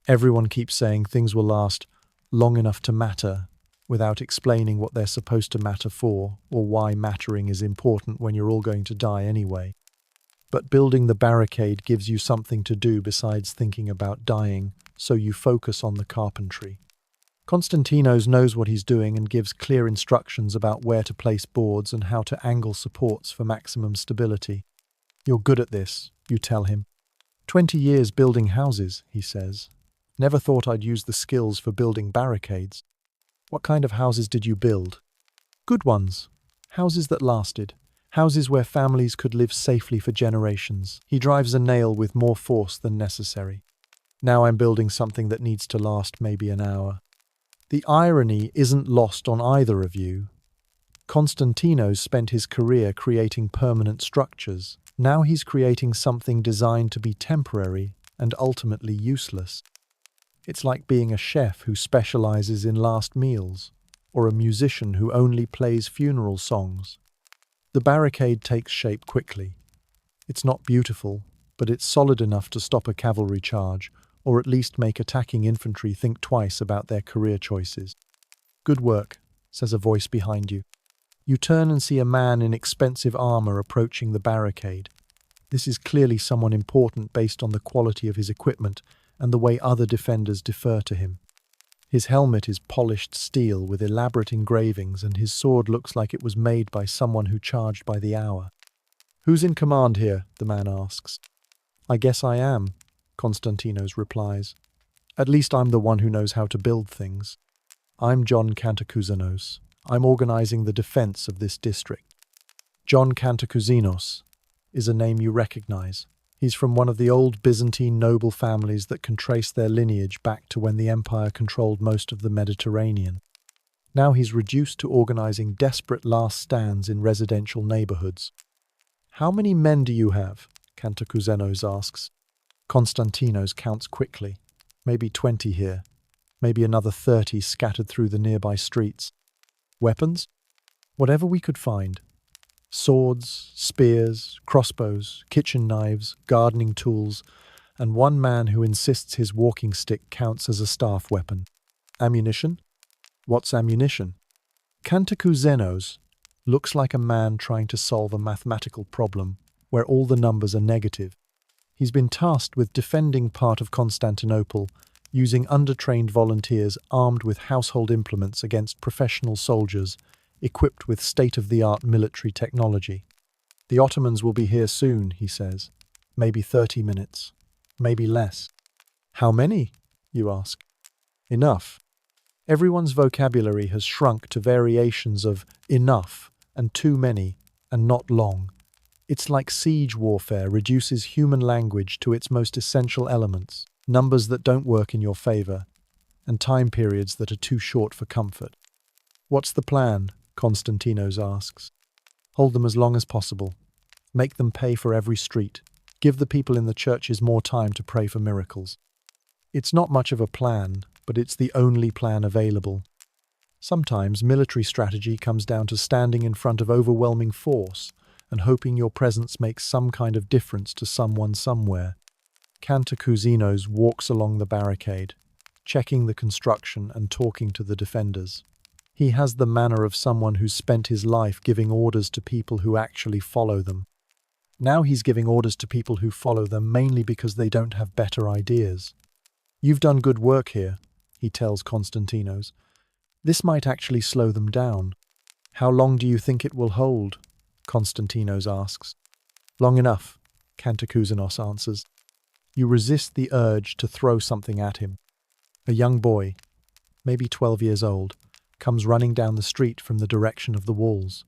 Everyone keeps saying things will last long enough to matter without explaining what they're supposed to matter for or why mattering is important when you're all going to die anyway. But building the barricade gives you something to do besides thinking about dying, so you focus on the carpentry. Konstantinos knows what he's doing and gives clear instructions about where to place boards and how to angle supports for maximum stability. You're good at this, you tell him. 20 years building houses, he says. Never thought I'd use the skills for building barricades. What kind of houses did you build? Good ones. Houses that lasted. Houses where families could live safely for generations. He drives a nail with more force than necessary. Now I'm building something that needs to last maybe an hour. The irony isn't lost on either of you. Konstantinos spent his career creating permanent structures. Now he's creating something designed to be temporary and ultimately useless. It's like being a chef who specializes in last meals, or a musician who only plays funeral songs. The barricade takes shape quickly. It's not beautiful, but it's solid enough to stop a cavalry charge, or at least make attacking infantry think twice about their career choices. Good work, says a voice behind you. You turn and see a man in expensive armor approaching the barricade. This is clearly someone important based on the quality of his equipment and the way other defenders defer to him. His helmet is polished steel with elaborate engravings, and his sword looks like it was made by someone who charged by the hour. Who's in command here? The man asks. I guess I am, Konstantinos replies. At least I'm the one who knows how to build things. I'm John Cantacouzenos. I'm organizing the defense of this district. John Cantacouzenos is a name you recognize. He's from one of the old Byzantine noble families that can trace their lineage back to when the empire controlled most of the Mediterranean. Now he's reduced to organizing desperate last stands in residential neighborhoods. How many men do you have? Cantacouzenos asks. Konstantinos counts quickly. Maybe 20 here. Maybe another 30 scattered through the nearby streets. Weapons? Whatever we could find. Swords, spears, crossbows, kitchen knives, gardening tools, and one man who insists his walking stick counts as a staff weapon. Ammunition? What's ammunition? Cantacouzenos looks like a man trying to solve a mathematical problem where all the numbers are negative. He's been tasked with defending part of Constantinople using undertrained volunteers armed with household implements against professional soldiers equipped with state-of-the-art military technology. The Ottomans will be here soon, he says. Maybe 30 minutes. Maybe less. How many? You ask. Enough. Everyone's vocabulary has shrunk to variations of enough and too many and not long. It's like siege warfare reduces human language to its most essential elements, numbers that don't work in your favor, and time periods that are too short for comfort. What's the plan? Konstantinos asks. Hold them as long as possible. Make them pay for every street. Give the people in the churches more time to pray for miracles. It's not much of a plan, but it's the only plan available. Sometimes military strategy comes down to standing in front of overwhelming force and hoping your presence makes some kind of difference to someone somewhere. Cantacouzenos walks along the barricade, checking the construction and talking to the defenders. He has the manner of someone who's spent his life giving orders to people who actually follow them. Now he's giving orders to people who follow them mainly because they don't have better ideas. You've done good work here, he tells Konstantinos. This might actually slow them down. How long do you think it will hold? Konstantinos asks. Long enough, Cantacouzenos answers. You resist the urge to throw something at him. A young boy, maybe 12 years old, comes running down the street from the direction of the walls.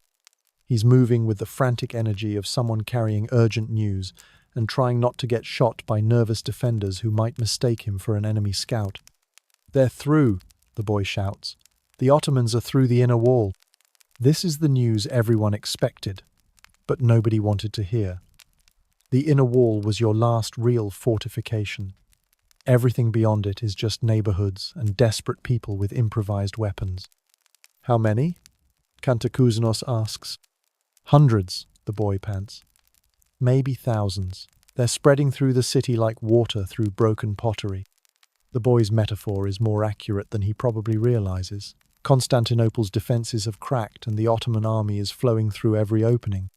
He's moving with the frantic energy of someone carrying urgent news and trying not to get shot by nervous defenders who might mistake him for an enemy scout. They're through, the boy shouts. The Ottomans are through the inner wall. This is the news everyone expected, but nobody wanted to hear. The inner wall was your last real fortification. Everything beyond it is just neighborhoods and desperate people with improvised weapons. How many? Cantacouzenos asks. Hundreds, the boy pants. maybe thousands. They're spreading through the city like water through broken pottery. The boy's metaphor is more accurate than he probably realizes. Constantinople's defenses have cracked and the Ottoman army is flowing through every opening.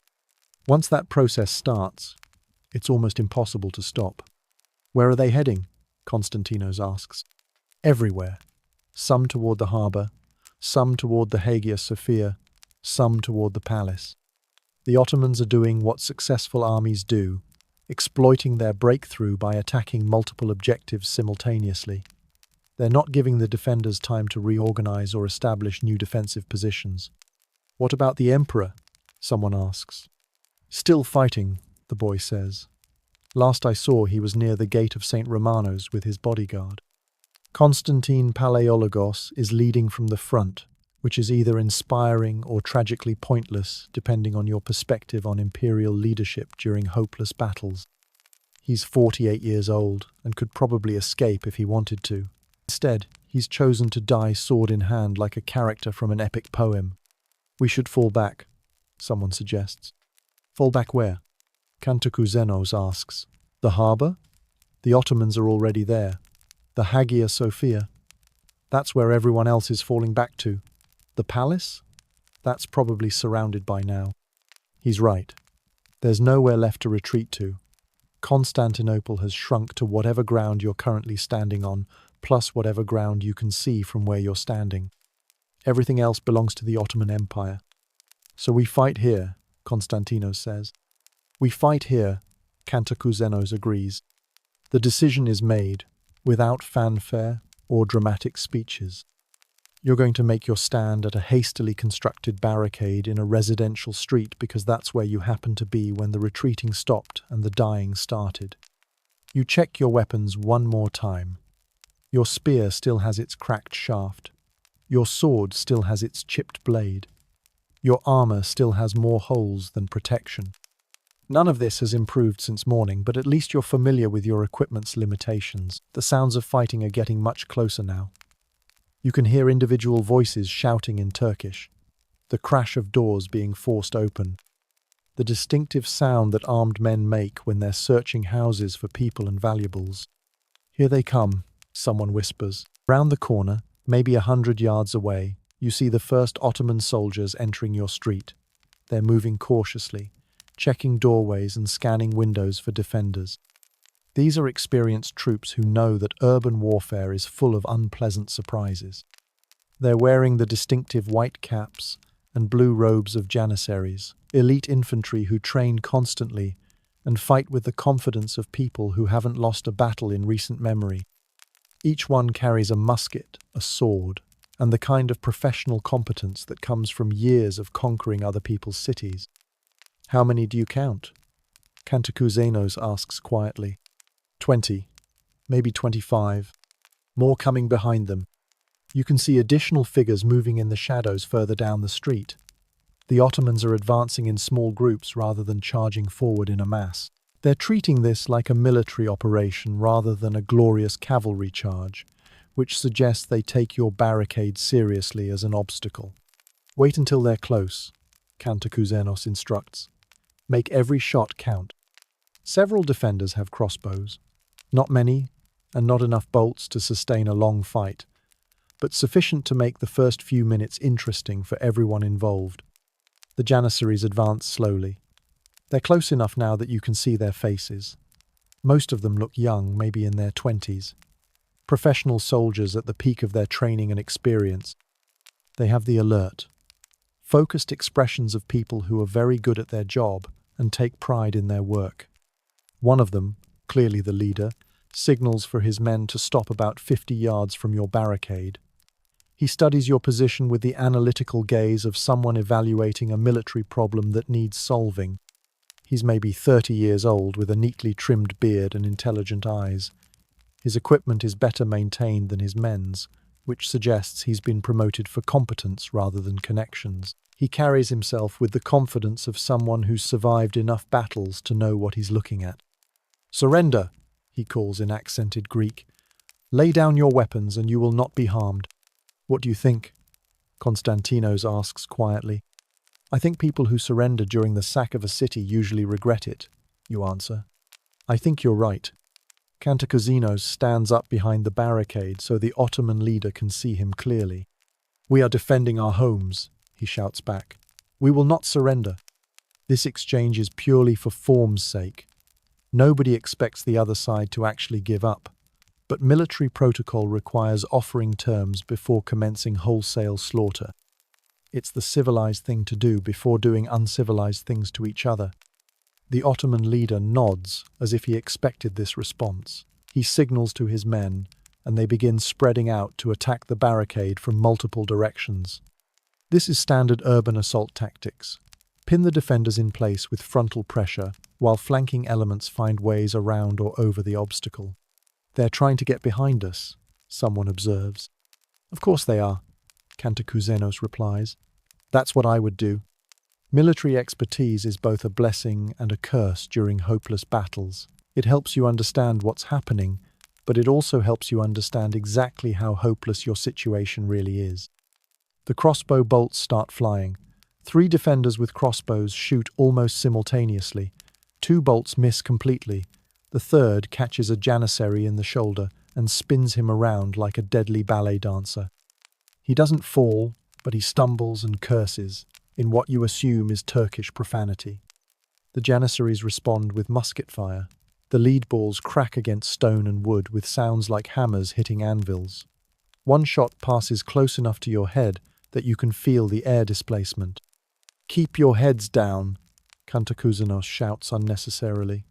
Once that process starts, it's almost impossible to stop. Where are they heading? Konstantinos asks. Everywhere. Some toward the harbour, some toward the Hagia Sophia, some toward the palace. The Ottomans are doing what successful armies do, exploiting their breakthrough by attacking multiple objectives simultaneously. They're not giving the defenders time to reorganize or establish new defensive positions. What about the emperor? Someone asks. Still fighting, the boy says. Last I saw, he was near the gate of St. Romanos with his bodyguard. Constantine Palaiologos is leading from the front, which is either inspiring or tragically pointless, depending on your perspective on imperial leadership during hopeless battles. He's 48 years old and could probably escape if he wanted to. Instead, he's chosen to die sword in hand like a character from an epic poem. We should fall back, someone suggests. Fall back where? Cantacuzénos asks. The harbour? The Ottomans are already there. The Hagia Sophia? That's where everyone else is falling back to. The palace? That's probably surrounded by now. He's right. There's nowhere left to retreat to. Constantinople has shrunk to whatever ground you're currently standing on, plus whatever ground you can see from where you're standing. Everything else belongs to the Ottoman Empire. So we fight here, Konstantinos says. We fight here, Cantacuzénos agrees. The decision is made, without fanfare or dramatic speeches. You're going to make your stand at a hastily constructed barricade in a residential street because that's where you happened to be when the retreating stopped and the dying started. You check your weapons one more time. Your spear still has its cracked shaft. Your sword still has its chipped blade. Your armor still has more holes than protection. None of this has improved since morning, but at least you're familiar with your equipment's limitations. The sounds of fighting are getting much closer now. You can hear individual voices shouting in Turkish, the crash of doors being forced open, the distinctive sound that armed men make when they're searching houses for people and valuables. Here they come, someone whispers. Round the corner, maybe 100 yards away, you see the first Ottoman soldiers entering your street. They're moving cautiously, checking doorways and scanning windows for defenders. These are experienced troops who know that urban warfare is full of unpleasant surprises. They're wearing the distinctive white caps and blue robes of janissaries, elite infantry who train constantly and fight with the confidence of people who haven't lost a battle in recent memory. Each one carries a musket, a sword, and the kind of professional competence that comes from years of conquering other people's cities. How many do you count? Cantacuzénos asks quietly. 20, maybe 25. More coming behind them. You can see additional figures moving in the shadows further down the street. The Ottomans are advancing in small groups rather than charging forward in a mass. They're treating this like a military operation rather than a glorious cavalry charge, which suggests they take your barricade seriously as an obstacle. Wait until they're close, Cantacuzénos instructs. Make every shot count. Several defenders have crossbows. Not many, and not enough bolts to sustain a long fight, but sufficient to make the first few minutes interesting for everyone involved. The janissaries advance slowly. They're close enough now that you can see their faces. Most of them look young, maybe in their 20s. Professional soldiers at the peak of their training and experience. They have the alert, focused expressions of people who are very good at their job and take pride in their work. One of them, clearly the leader, signals for his men to stop about 50 yards from your barricade. He studies your position with the analytical gaze of someone evaluating a military problem that needs solving. He's maybe 30 years old with a neatly trimmed beard and intelligent eyes. His equipment is better maintained than his men's, which suggests he's been promoted for competence rather than connections. He carries himself with the confidence of someone who's survived enough battles to know what he's looking at. "Surrender," he calls in accented Greek. "Lay down your weapons and you will not be harmed." "What do you think?" Konstantinos asks quietly. "I think people who surrender during the sack of a city usually regret it," you answer. I think you're right. Cantacuzino stands up behind the barricade so the Ottoman leader can see him clearly. We are defending our homes, he shouts back. We will not surrender. This exchange is purely for form's sake. Nobody expects the other side to actually give up, but military protocol requires offering terms before commencing wholesale slaughter. It's the civilized thing to do before doing uncivilized things to each other. The Ottoman leader nods as if he expected this response. He signals to his men, and they begin spreading out to attack the barricade from multiple directions. This is standard urban assault tactics. Pin the defenders in place with frontal pressure, while flanking elements find ways around or over the obstacle. They're trying to get behind us, someone observes. Of course they are, Cantacuzenos replies. That's what I would do. Military expertise is both a blessing and a curse during hopeless battles. It helps you understand what's happening, but it also helps you understand exactly how hopeless your situation really is. The crossbow bolts start flying. 3 defenders with crossbows shoot almost simultaneously. 2 bolts miss completely. The third catches a janissary in the shoulder and spins him around like a deadly ballet dancer. He doesn't fall, but he stumbles and curses in what you assume is Turkish profanity. The janissaries respond with musket fire. The lead balls crack against stone and wood with sounds like hammers hitting anvils. One shot passes close enough to your head that you can feel the air displacement. Keep your heads down, Cantacuzeno shouts unnecessarily.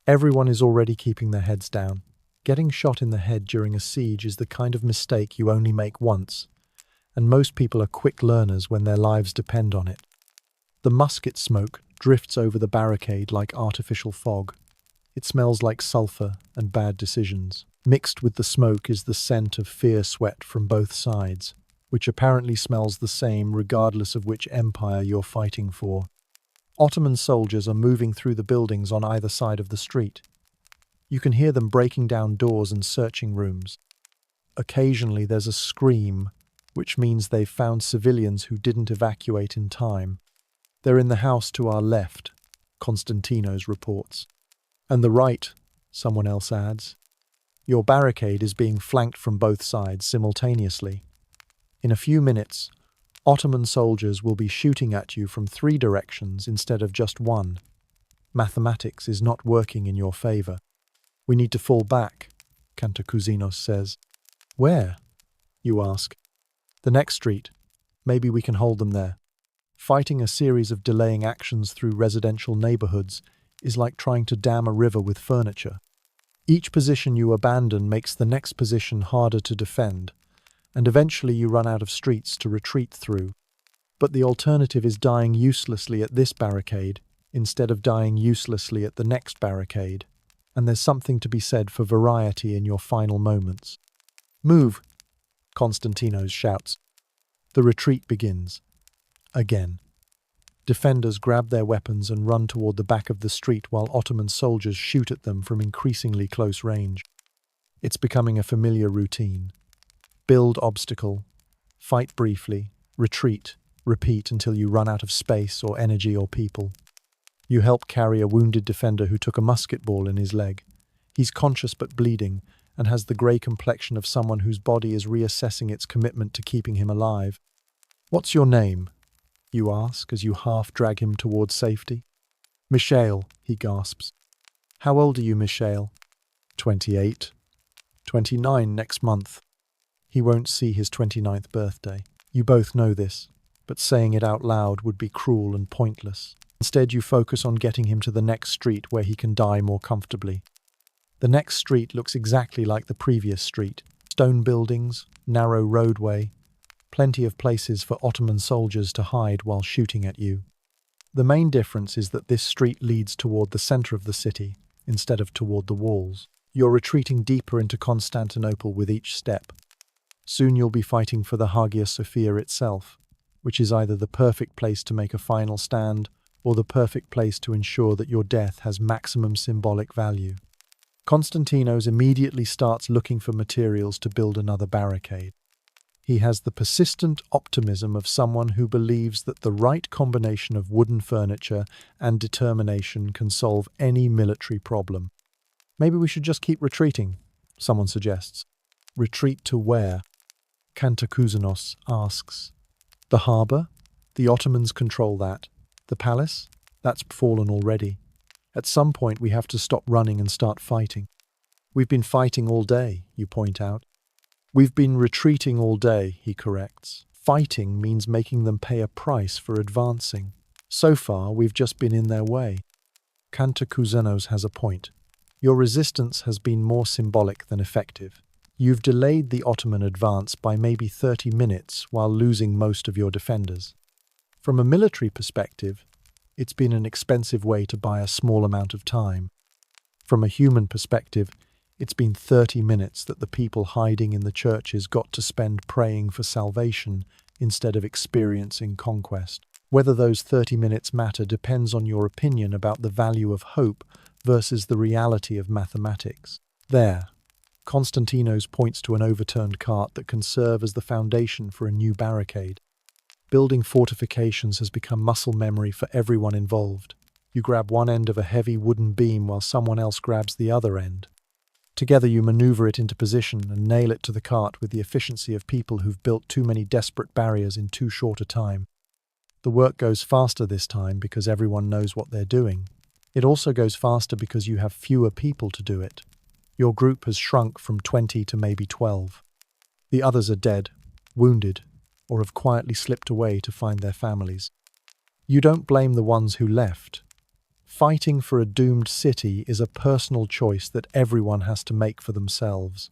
Everyone is already keeping their heads down. Getting shot in the head during a siege is the kind of mistake you only make once, and most people are quick learners when their lives depend on it. The musket smoke drifts over the barricade like artificial fog. It smells like sulfur and bad decisions. Mixed with the smoke is the scent of fear sweat from both sides, which apparently smells the same regardless of which empire you're fighting for. Ottoman soldiers are moving through the buildings on either side of the street. You can hear them breaking down doors and searching rooms. Occasionally there's a scream, which means they've found civilians who didn't evacuate in time. They're in the house to our left, Constantinos reports. And the right, someone else adds. Your barricade is being flanked from both sides simultaneously. In a few minutes, Ottoman soldiers will be shooting at you from 3 directions instead of just one. Mathematics is not working in your favor. We need to fall back, Cantacuzeno says. Where? You ask. The next street. Maybe we can hold them there. Fighting a series of delaying actions through residential neighborhoods is like trying to dam a river with furniture. Each position you abandon makes the next position harder to defend, and eventually you run out of streets to retreat through. But the alternative is dying uselessly at this barricade instead of dying uselessly at the next barricade, and there's something to be said for variety in your final moments. Move, Constantinos shouts. The retreat begins. Again. Defenders grab their weapons and run toward the back of the street while Ottoman soldiers shoot at them from increasingly close range. It's becoming a familiar routine. Build obstacle, fight briefly, retreat, repeat until you run out of space or energy or people. You help carry a wounded defender who took a musket ball in his leg. He's conscious but bleeding and has the grey complexion of someone whose body is reassessing its commitment to keeping him alive. What's your name? You ask as you half drag him towards safety. Michael, he gasps. How old are you, Michael? 28. 29 next month. He won't see his 29th birthday. You both know this, but saying it out loud would be cruel and pointless. Instead, you focus on getting him to the next street where he can die more comfortably. The next street looks exactly like the previous street. Stone buildings, narrow roadway, plenty of places for Ottoman soldiers to hide while shooting at you. The main difference is that this street leads toward the center of the city instead of toward the walls. You're retreating deeper into Constantinople with each step. Soon you'll be fighting for the Hagia Sophia itself, which is either the perfect place to make a final stand or the perfect place to ensure that your death has maximum symbolic value. Constantinos immediately starts looking for materials to build another barricade. He has the persistent optimism of someone who believes that the right combination of wooden furniture and determination can solve any military problem. Maybe we should just keep retreating, someone suggests. Retreat to where? Cantacuzénos asks. The harbour? The Ottomans control that. The palace? That's fallen already. At some point we have to stop running and start fighting. We've been fighting all day, you point out. We've been retreating all day, he corrects. Fighting means making them pay a price for advancing. So far, we've just been in their way. Cantacuzénos has a point. Your resistance has been more symbolic than effective. You've delayed the Ottoman advance by maybe 30 minutes while losing most of your defenders. From a military perspective, it's been an expensive way to buy a small amount of time. From a human perspective, it's been 30 minutes that the people hiding in the churches got to spend praying for salvation instead of experiencing conquest. Whether those 30 minutes matter depends on your opinion about the value of hope versus the reality of mathematics. There, Konstantinos points to an overturned cart that can serve as the foundation for a new barricade. Building fortifications has become muscle memory for everyone involved. You grab one end of a heavy wooden beam while someone else grabs the other end. Together you maneuver it into position and nail it to the cart with the efficiency of people who've built too many desperate barriers in too short a time. The work goes faster this time because everyone knows what they're doing. It also goes faster because you have fewer people to do it. Your group has shrunk from 20 to maybe 12. The others are dead, wounded, or have quietly slipped away to find their families. You don't blame the ones who left. Fighting for a doomed city is a personal choice that everyone has to make for themselves.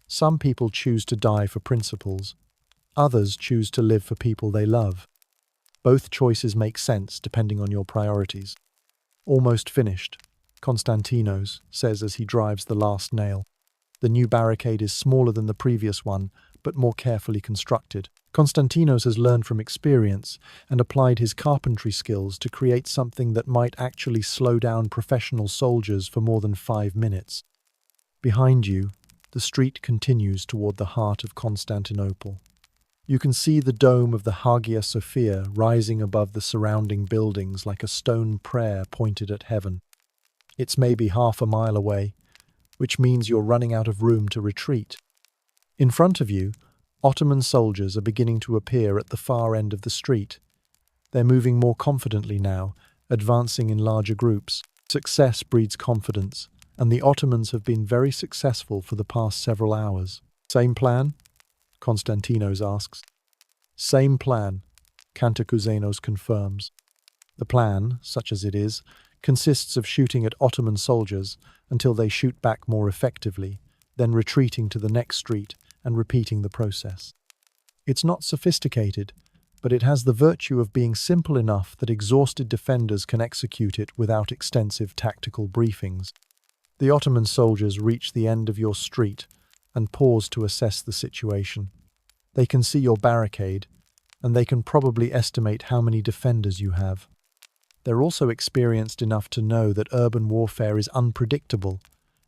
Some people choose to die for principles. Others choose to live for people they love. Both choices make sense depending on your priorities. Almost finished, Konstantinos says as he drives the last nail. The new barricade is smaller than the previous one, but more carefully constructed. Konstantinos has learned from experience and applied his carpentry skills to create something that might actually slow down professional soldiers for more than 5 minutes. Behind you, the street continues toward the heart of Constantinople. You can see the dome of the Hagia Sophia rising above the surrounding buildings like a stone prayer pointed at heaven. It's maybe half a mile away, which means you're running out of room to retreat. In front of you, Ottoman soldiers are beginning to appear at the far end of the street. They're moving more confidently now, advancing in larger groups. Success breeds confidence, and the Ottomans have been very successful for the past several hours. Same plan? Konstantinos asks. Same plan, Cantacuzénos confirms. The plan, such as it is, consists of shooting at Ottoman soldiers until they shoot back more effectively, then retreating to the next street and repeating the process. It's not sophisticated, but it has the virtue of being simple enough that exhausted defenders can execute it without extensive tactical briefings. The Ottoman soldiers reach the end of your street and pause to assess the situation. They can see your barricade, and they can probably estimate how many defenders you have. They're also experienced enough to know that urban warfare is unpredictable,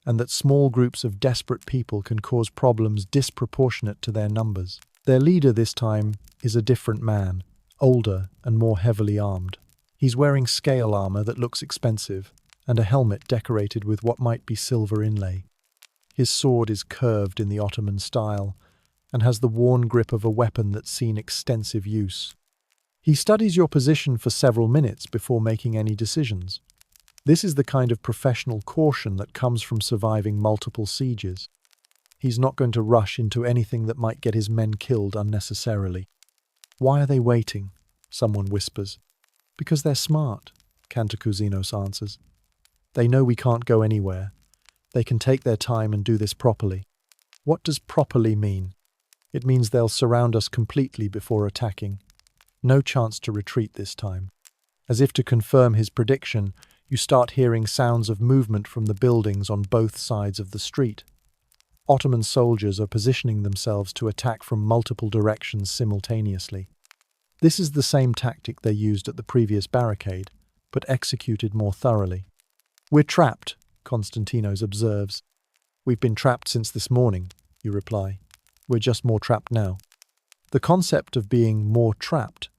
and that small groups of desperate people can cause problems disproportionate to their numbers. Their leader this time is a different man, older and more heavily armed. He's wearing scale armor that looks expensive, and a helmet decorated with what might be silver inlay. His sword is curved in the Ottoman style, and has the worn grip of a weapon that's seen extensive use. He studies your position for several minutes before making any decisions. This is the kind of professional caution that comes from surviving multiple sieges. He's not going to rush into anything that might get his men killed unnecessarily. Why are they waiting? Someone whispers. Because they're smart, Cantacuzénos answers. They know we can't go anywhere. They can take their time and do this properly. What does properly mean? It means they'll surround us completely before attacking. No chance to retreat this time. As if to confirm his prediction, you start hearing sounds of movement from the buildings on both sides of the street. Ottoman soldiers are positioning themselves to attack from multiple directions simultaneously. This is the same tactic they used at the previous barricade, but executed more thoroughly. We're trapped, Konstantinos observes. We've been trapped since this morning, you reply. We're just more trapped now. The concept of being more trapped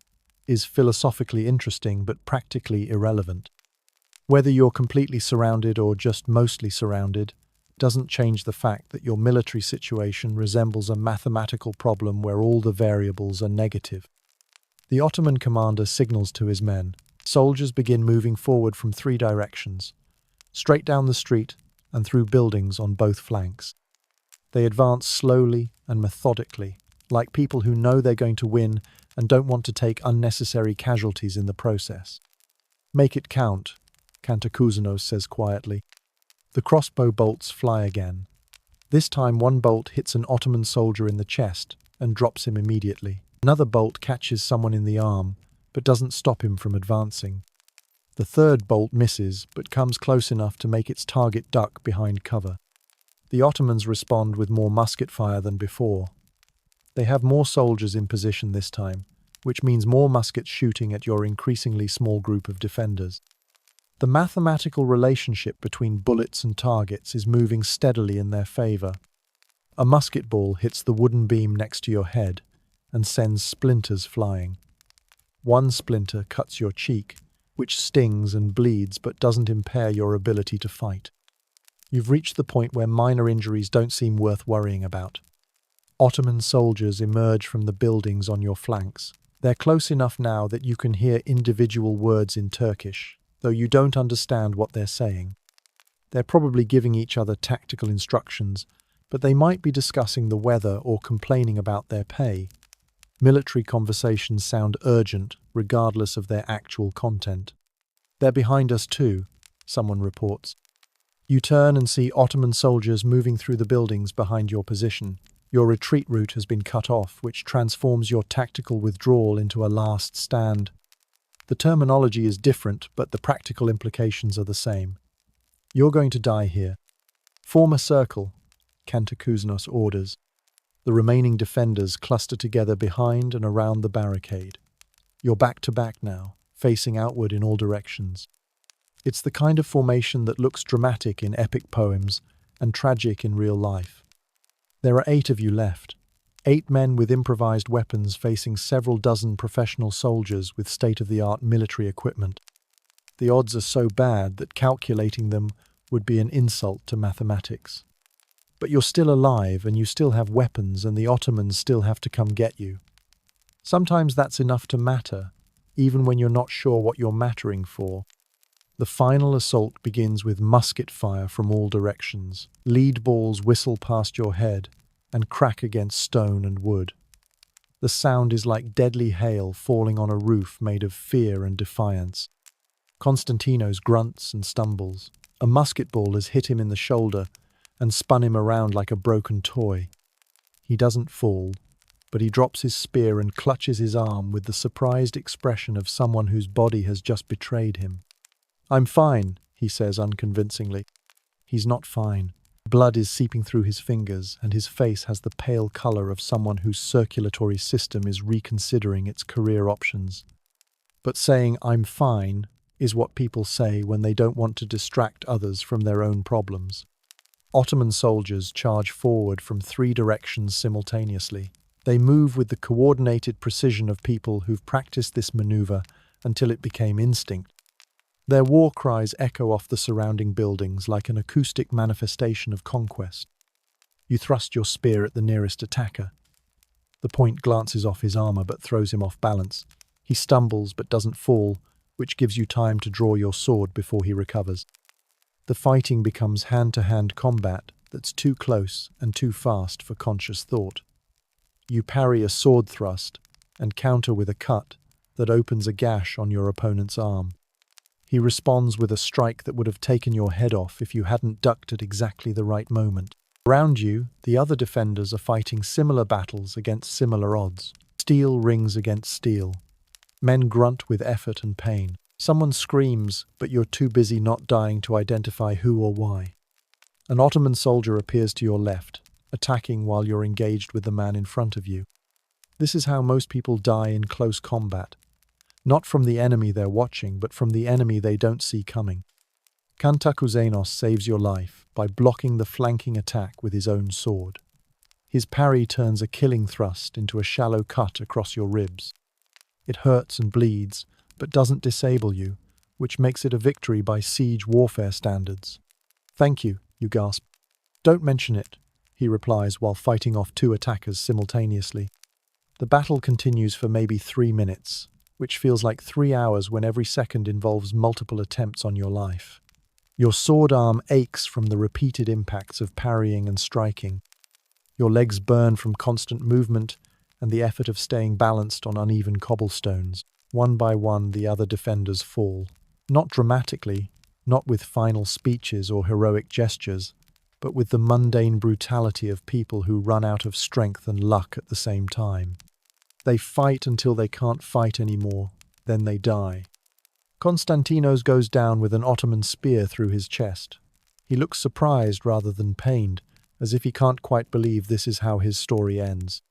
is philosophically interesting but practically irrelevant. Whether you're completely surrounded or just mostly surrounded doesn't change the fact that your military situation resembles a mathematical problem where all the variables are negative. The Ottoman commander signals to his men. Soldiers begin moving forward from 3 directions, straight down the street and through buildings on both flanks. They advance slowly and methodically, like people who know they're going to win and don't want to take unnecessary casualties in the process. "Make it count," Cantacuzeno says quietly. The crossbow bolts fly again. This time one bolt hits an Ottoman soldier in the chest and drops him immediately. Another bolt catches someone in the arm, but doesn't stop him from advancing. The third bolt misses, but comes close enough to make its target duck behind cover. The Ottomans respond with more musket fire than before. They have more soldiers in position this time, which means more muskets shooting at your increasingly small group of defenders. The mathematical relationship between bullets and targets is moving steadily in their favor. A musket ball hits the wooden beam next to your head and sends splinters flying. One splinter cuts your cheek, which stings and bleeds but doesn't impair your ability to fight. You've reached the point where minor injuries don't seem worth worrying about. Ottoman soldiers emerge from the buildings on your flanks. They're close enough now that you can hear individual words in Turkish, though you don't understand what they're saying. They're probably giving each other tactical instructions, but they might be discussing the weather or complaining about their pay. Military conversations sound urgent, regardless of their actual content. "They're behind us too," someone reports. You turn and see Ottoman soldiers moving through the buildings behind your position. Your retreat route has been cut off, which transforms your tactical withdrawal into a last stand. The terminology is different, but the practical implications are the same. You're going to die here. "Form a circle," Cantacuznos orders. The remaining defenders cluster together behind and around the barricade. You're back to back now, facing outward in all directions. It's the kind of formation that looks dramatic in epic poems and tragic in real life. There are 8 of you left. 8 men with improvised weapons facing several dozen professional soldiers with state-of-the-art military equipment. The odds are so bad that calculating them would be an insult to mathematics. But you're still alive and you still have weapons and the Ottomans still have to come get you. Sometimes that's enough to matter, even when you're not sure what you're mattering for. The final assault begins with musket fire from all directions. Lead balls whistle past your head and crack against stone and wood. The sound is like deadly hail falling on a roof made of fear and defiance. Constantinos grunts and stumbles. A musket ball has hit him in the shoulder and spun him around like a broken toy. He doesn't fall, but he drops his spear and clutches his arm with the surprised expression of someone whose body has just betrayed him. "I'm fine," he says unconvincingly. He's not fine. Blood is seeping through his fingers, and his face has the pale color of someone whose circulatory system is reconsidering its career options. But saying "I'm fine" is what people say when they don't want to distract others from their own problems. Ottoman soldiers charge forward from 3 directions simultaneously. They move with the coordinated precision of people who've practiced this maneuver until it became instinct. Their war cries echo off the surrounding buildings like an acoustic manifestation of conquest. You thrust your spear at the nearest attacker. The point glances off his armor but throws him off balance. He stumbles but doesn't fall, which gives you time to draw your sword before he recovers. The fighting becomes hand-to-hand combat that's too close and too fast for conscious thought. You parry a sword thrust and counter with a cut that opens a gash on your opponent's arm. He responds with a strike that would have taken your head off if you hadn't ducked at exactly the right moment. Around you, the other defenders are fighting similar battles against similar odds. Steel rings against steel. Men grunt with effort and pain. Someone screams, but you're too busy not dying to identify who or why. An Ottoman soldier appears to your left, attacking while you're engaged with the man in front of you. This is how most people die in close combat. Not from the enemy they're watching, but from the enemy they don't see coming. Cantacuzeno saves your life by blocking the flanking attack with his own sword. His parry turns a killing thrust into a shallow cut across your ribs. It hurts and bleeds, but doesn't disable you, which makes it a victory by siege warfare standards. "Thank you," you gasp. "Don't mention it," he replies while fighting off two attackers simultaneously. The battle continues for maybe 3 minutes, which feels like 3 hours when every second involves multiple attempts on your life. Your sword arm aches from the repeated impacts of parrying and striking. Your legs burn from constant movement and the effort of staying balanced on uneven cobblestones. One by one, the other defenders fall. Not dramatically, not with final speeches or heroic gestures, but with the mundane brutality of people who run out of strength and luck at the same time. They fight until they can't fight anymore, then they die. Konstantinos goes down with an Ottoman spear through his chest. He looks surprised rather than pained, as if he can't quite believe this is how his story ends.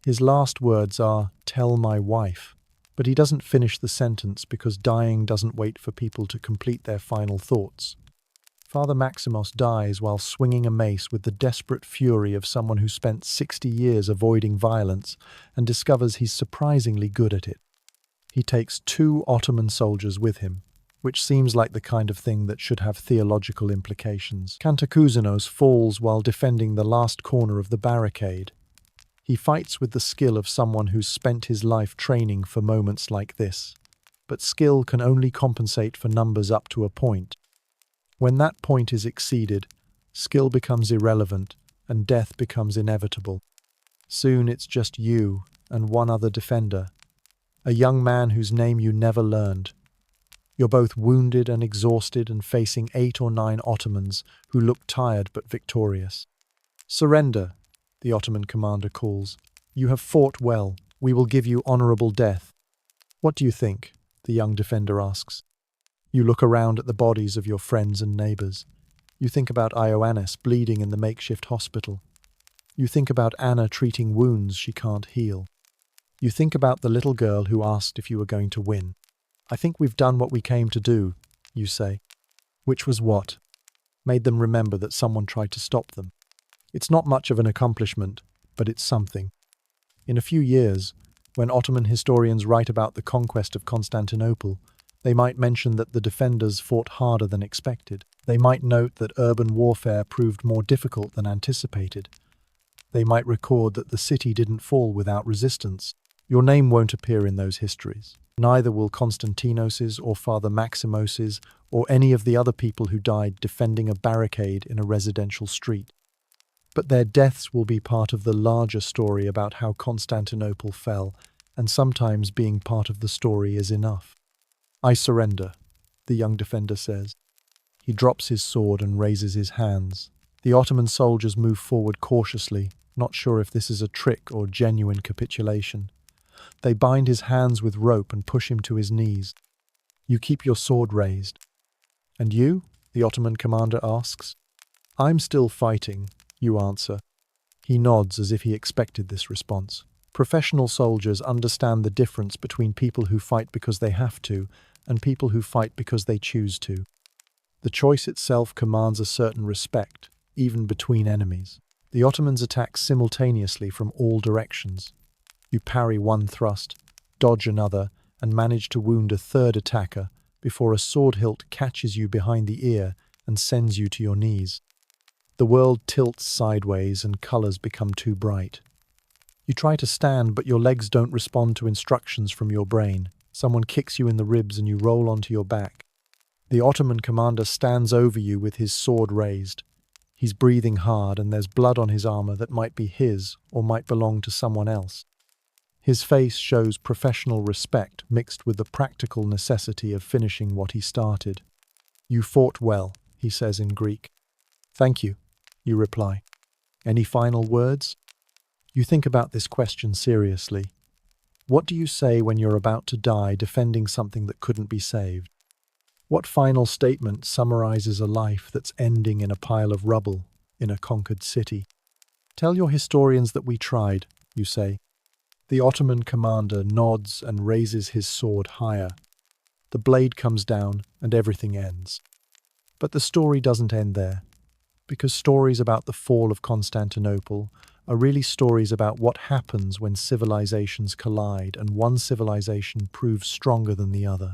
His last words are, "Tell my wife," but he doesn't finish the sentence because dying doesn't wait for people to complete their final thoughts. Father Maximos dies while swinging a mace with the desperate fury of someone who spent 60 years avoiding violence and discovers he's surprisingly good at it. He takes 2 Ottoman soldiers with him, which seems like the kind of thing that should have theological implications. Cantacuzénos falls while defending the last corner of the barricade. He fights with the skill of someone who's spent his life training for moments like this. But skill can only compensate for numbers up to a point. When that point is exceeded, skill becomes irrelevant and death becomes inevitable. Soon it's just you and one other defender, a young man whose name you never learned. You're both wounded and exhausted and facing 8 or 9 Ottomans who look tired but victorious. "Surrender," the Ottoman commander calls. "You have fought well. We will give you honorable death." "What do you think?" the young defender asks. You look around at the bodies of your friends and neighbors. You think about Ioannis bleeding in the makeshift hospital. You think about Anna treating wounds she can't heal. You think about the little girl who asked if you were going to win. "I think we've done what we came to do," you say. Which was what? Made them remember that someone tried to stop them. It's not much of an accomplishment, but it's something. In a few years, when Ottoman historians write about the conquest of Constantinople, they might mention that the defenders fought harder than expected. They might note that urban warfare proved more difficult than anticipated. They might record that the city didn't fall without resistance. Your name won't appear in those histories. Neither will Konstantinos's or Father Maximos's or any of the other people who died defending a barricade in a residential street. But their deaths will be part of the larger story about how Constantinople fell, and sometimes being part of the story is enough. "I surrender," the young defender says. He drops his sword and raises his hands. The Ottoman soldiers move forward cautiously, not sure if this is a trick or genuine capitulation. They bind his hands with rope and push him to his knees. "You keep your sword raised." "And you?" the Ottoman commander asks. "I'm still fighting," you answer. He nods as if he expected this response. Professional soldiers understand the difference between people who fight because they have to and people who fight because they choose to. The choice itself commands a certain respect, even between enemies. The Ottomans attack simultaneously from all directions. You parry one thrust, dodge another, and manage to wound a third attacker before a sword hilt catches you behind the ear and sends you to your knees. The world tilts sideways and colors become too bright. You try to stand, but your legs don't respond to instructions from your brain. Someone kicks you in the ribs and you roll onto your back. The Ottoman commander stands over you with his sword raised. He's breathing hard and there's blood on his armor that might be his or might belong to someone else. His face shows professional respect mixed with the practical necessity of finishing what he started. "You fought well," he says in Greek. "Thank you," you reply. "Any final words?" You think about this question seriously. What do you say when you're about to die defending something that couldn't be saved? What final statement summarizes a life that's ending in a pile of rubble in a conquered city? "Tell your historians that we tried," you say. The Ottoman commander nods and raises his sword higher. The blade comes down and everything ends. But the story doesn't end there, because stories about the fall of Constantinople are really stories about what happens when civilizations collide and one civilization proves stronger than the other.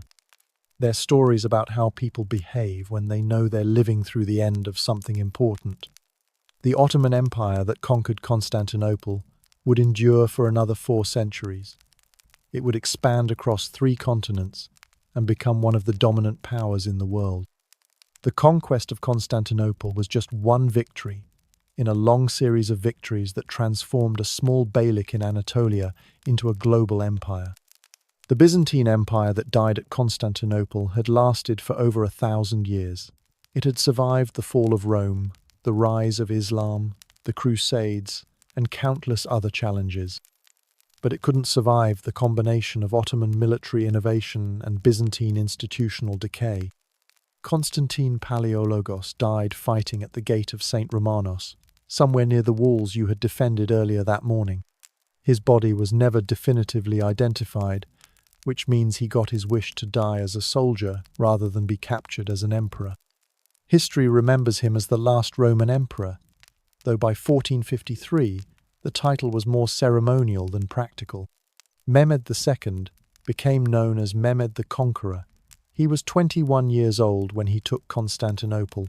They're stories about how people behave when they know they're living through the end of something important. The Ottoman Empire that conquered Constantinople would endure for another 4 centuries. It would expand across 3 continents and become one of the dominant powers in the world. The conquest of Constantinople was just one victory in a long series of victories that transformed a small beylik in Anatolia into a global empire. The Byzantine Empire that died at Constantinople had lasted for over 1,000 years. It had survived the fall of Rome, the rise of Islam, the Crusades, and countless other challenges. But it couldn't survive the combination of Ottoman military innovation and Byzantine institutional decay. Constantine Palaiologos died fighting at the gate of St. Romanos, somewhere near the walls you had defended earlier that morning. His body was never definitively identified, which means he got his wish to die as a soldier rather than be captured as an emperor. History remembers him as the last Roman emperor, though by 1453 the title was more ceremonial than practical. Mehmed II became known as Mehmed the Conqueror. He was 21 years old when he took Constantinople,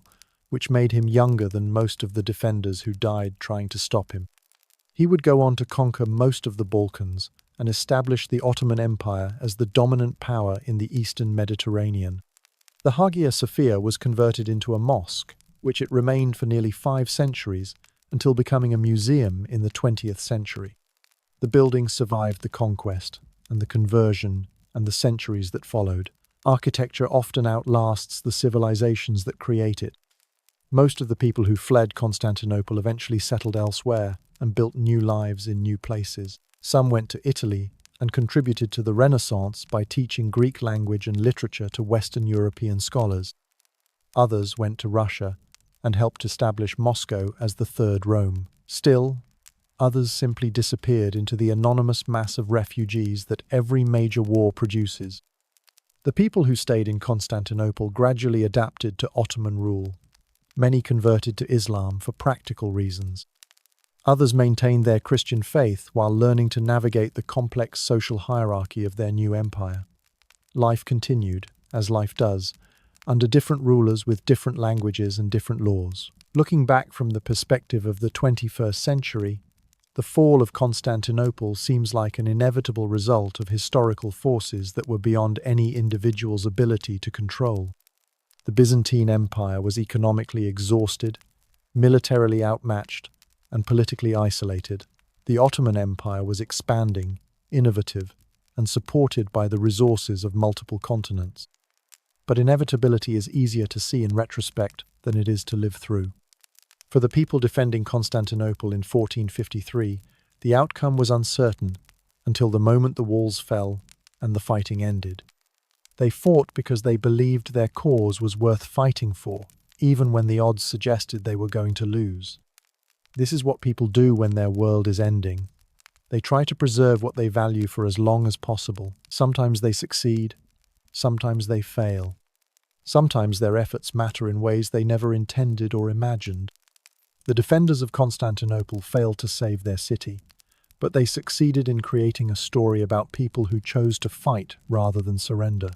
which made him younger than most of the defenders who died trying to stop him. He would go on to conquer most of the Balkans and establish the Ottoman Empire as the dominant power in the Eastern Mediterranean. The Hagia Sophia was converted into a mosque, which it remained for nearly 5 centuries until becoming a museum in the 20th century. The building survived the conquest and the conversion and the centuries that followed. Architecture often outlasts the civilizations that create it. Most of the people who fled Constantinople eventually settled elsewhere and built new lives in new places. Some went to Italy and contributed to the Renaissance by teaching Greek language and literature to Western European scholars. Others went to Russia and helped establish Moscow as the Third Rome. Still, others simply disappeared into the anonymous mass of refugees that every major war produces. The people who stayed in Constantinople gradually adapted to Ottoman rule. Many converted to Islam for practical reasons. Others maintained their Christian faith while learning to navigate the complex social hierarchy of their new empire. Life continued, as life does, under different rulers with different languages and different laws. Looking back from the perspective of the 21st century, the fall of Constantinople seems like an inevitable result of historical forces that were beyond any individual's ability to control. The Byzantine Empire was economically exhausted, militarily outmatched, and politically isolated. The Ottoman Empire was expanding, innovative, and supported by the resources of multiple continents. But inevitability is easier to see in retrospect than it is to live through. For the people defending Constantinople in 1453, the outcome was uncertain until the moment the walls fell and the fighting ended. They fought because they believed their cause was worth fighting for, even when the odds suggested they were going to lose. This is what people do when their world is ending. They try to preserve what they value for as long as possible. Sometimes they succeed, sometimes they fail. Sometimes their efforts matter in ways they never intended or imagined. The defenders of Constantinople failed to save their city, but they succeeded in creating a story about people who chose to fight rather than surrender.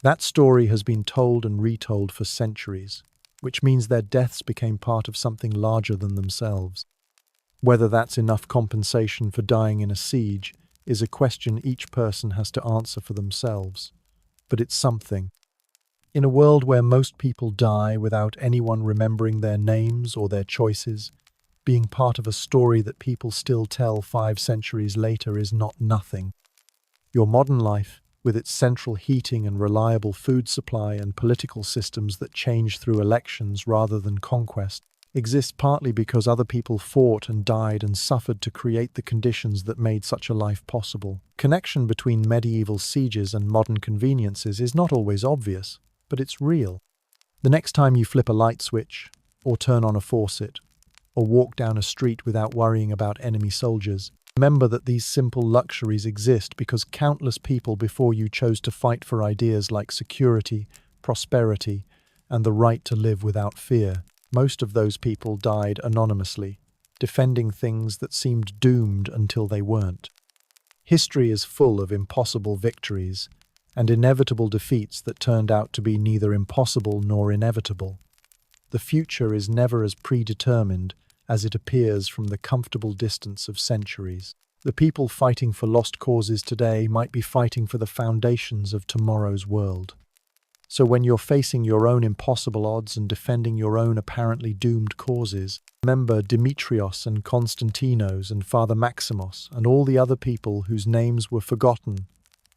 That story has been told and retold for centuries, which means their deaths became part of something larger than themselves. Whether that's enough compensation for dying in a siege is a question each person has to answer for themselves, but it's something. In a world where most people die without anyone remembering their names or their choices, being part of a story that people still tell 5 centuries later is not nothing. Your modern life, with its central heating and reliable food supply and political systems that change through elections rather than conquest, exists partly because other people fought and died and suffered to create the conditions that made such a life possible. Connection between medieval sieges and modern conveniences is not always obvious, but it's real. The next time you flip a light switch, or turn on a faucet, or walk down a street without worrying about enemy soldiers, remember that these simple luxuries exist because countless people before you chose to fight for ideas like security, prosperity, and the right to live without fear. Most of those people died anonymously, defending things that seemed doomed until they weren't. History is full of impossible victories and inevitable defeats that turned out to be neither impossible nor inevitable. The future is never as predetermined as it appears from the comfortable distance of centuries. The people fighting for lost causes today might be fighting for the foundations of tomorrow's world. So when you're facing your own impossible odds and defending your own apparently doomed causes, remember Demetrios and Konstantinos and Father Maximos and all the other people whose names were forgotten,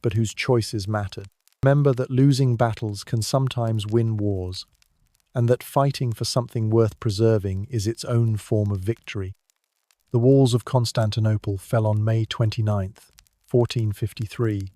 but whose choices mattered. Remember that losing battles can sometimes win wars, and that fighting for something worth preserving is its own form of victory. The walls of Constantinople fell on May 29th, 1453,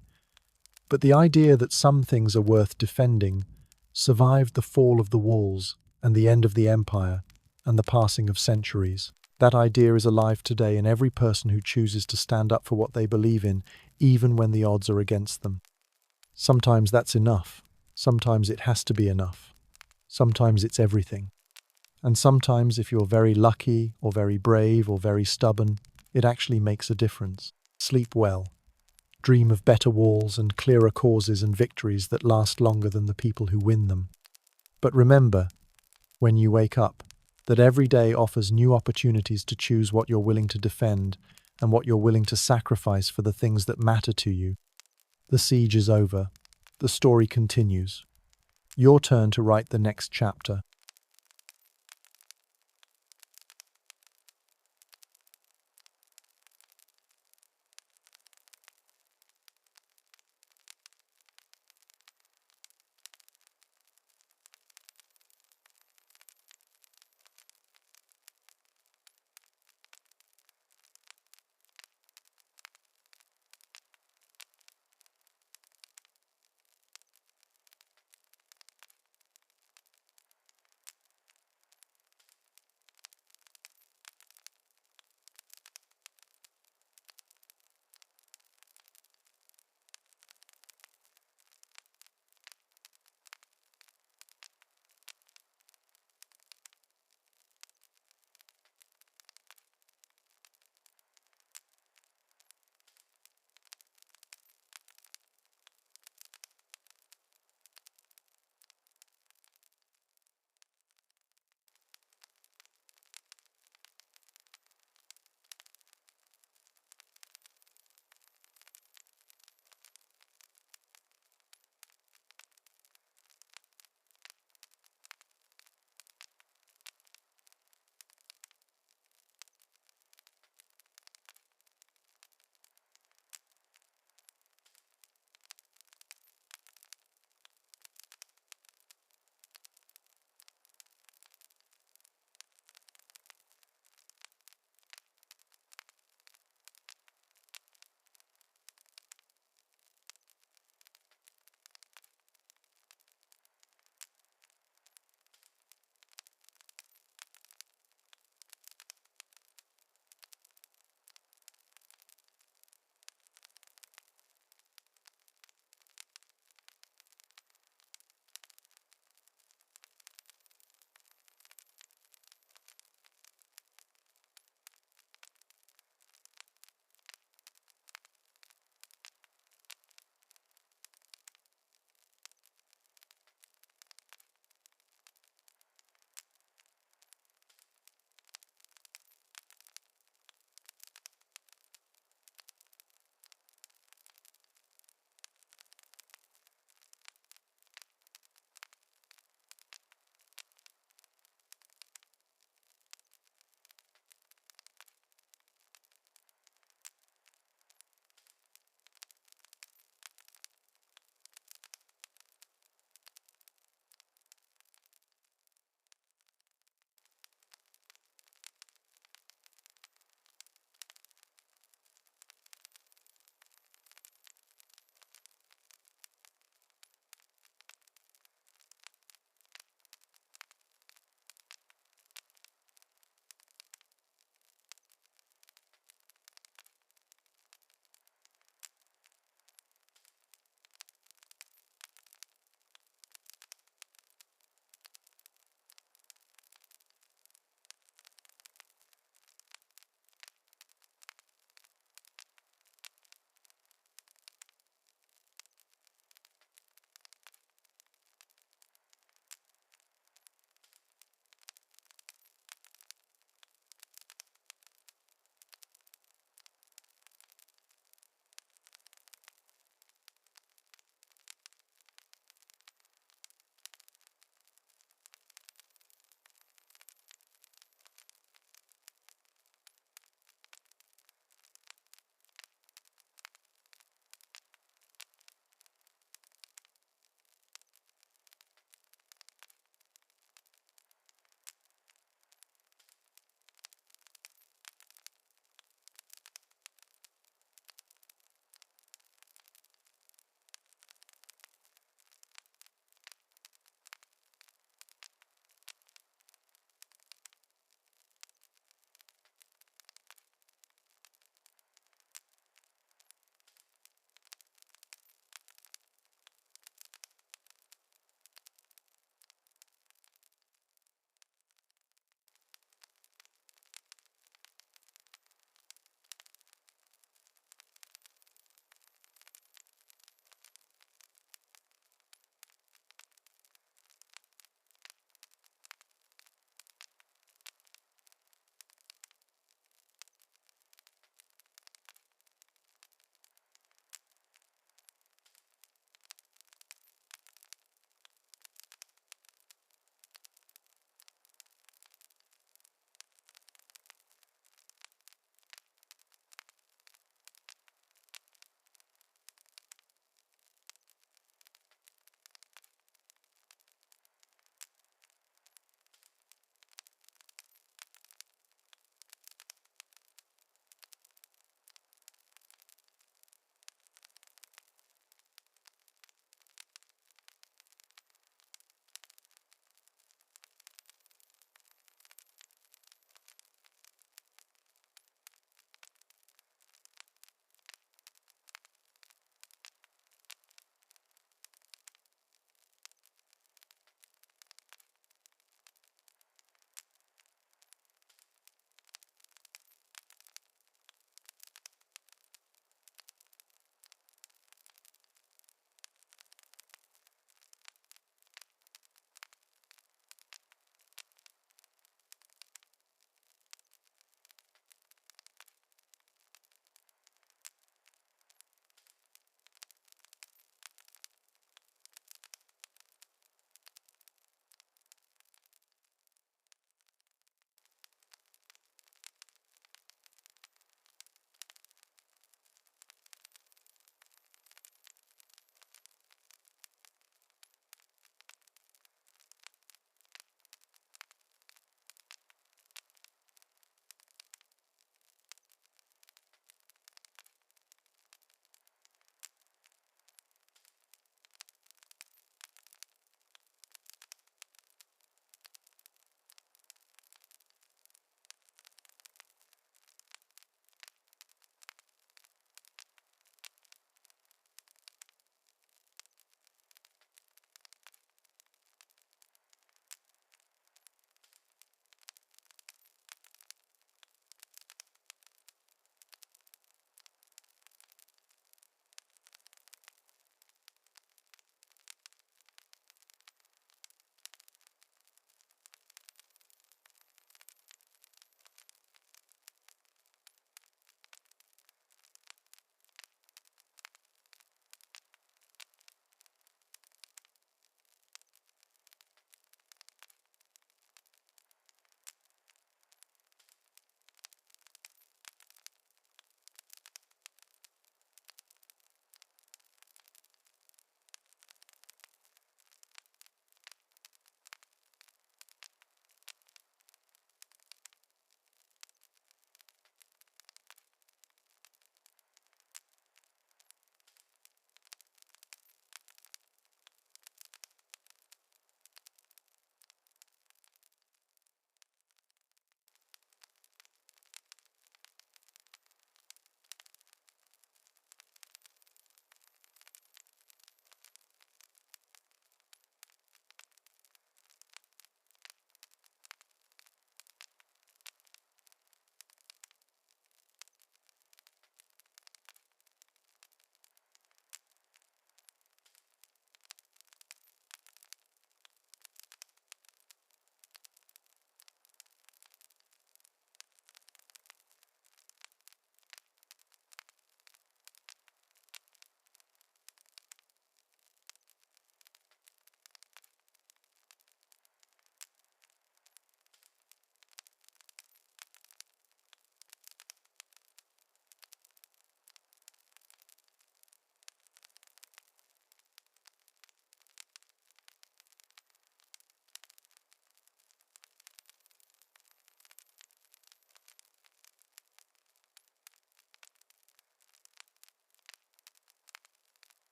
but the idea that some things are worth defending survived the fall of the walls and the end of the empire and the passing of centuries. That idea is alive today in every person who chooses to stand up for what they believe in, even when the odds are against them. Sometimes that's enough. Sometimes it has to be enough. Sometimes it's everything. And sometimes, if you're very lucky or very brave or very stubborn, it actually makes a difference. Sleep well. Dream of better walls and clearer causes and victories that last longer than the people who win them. But remember, when you wake up, that every day offers new opportunities to choose what you're willing to defend and what you're willing to sacrifice for the things that matter to you. The siege is over. The story continues. Your turn to write the next chapter.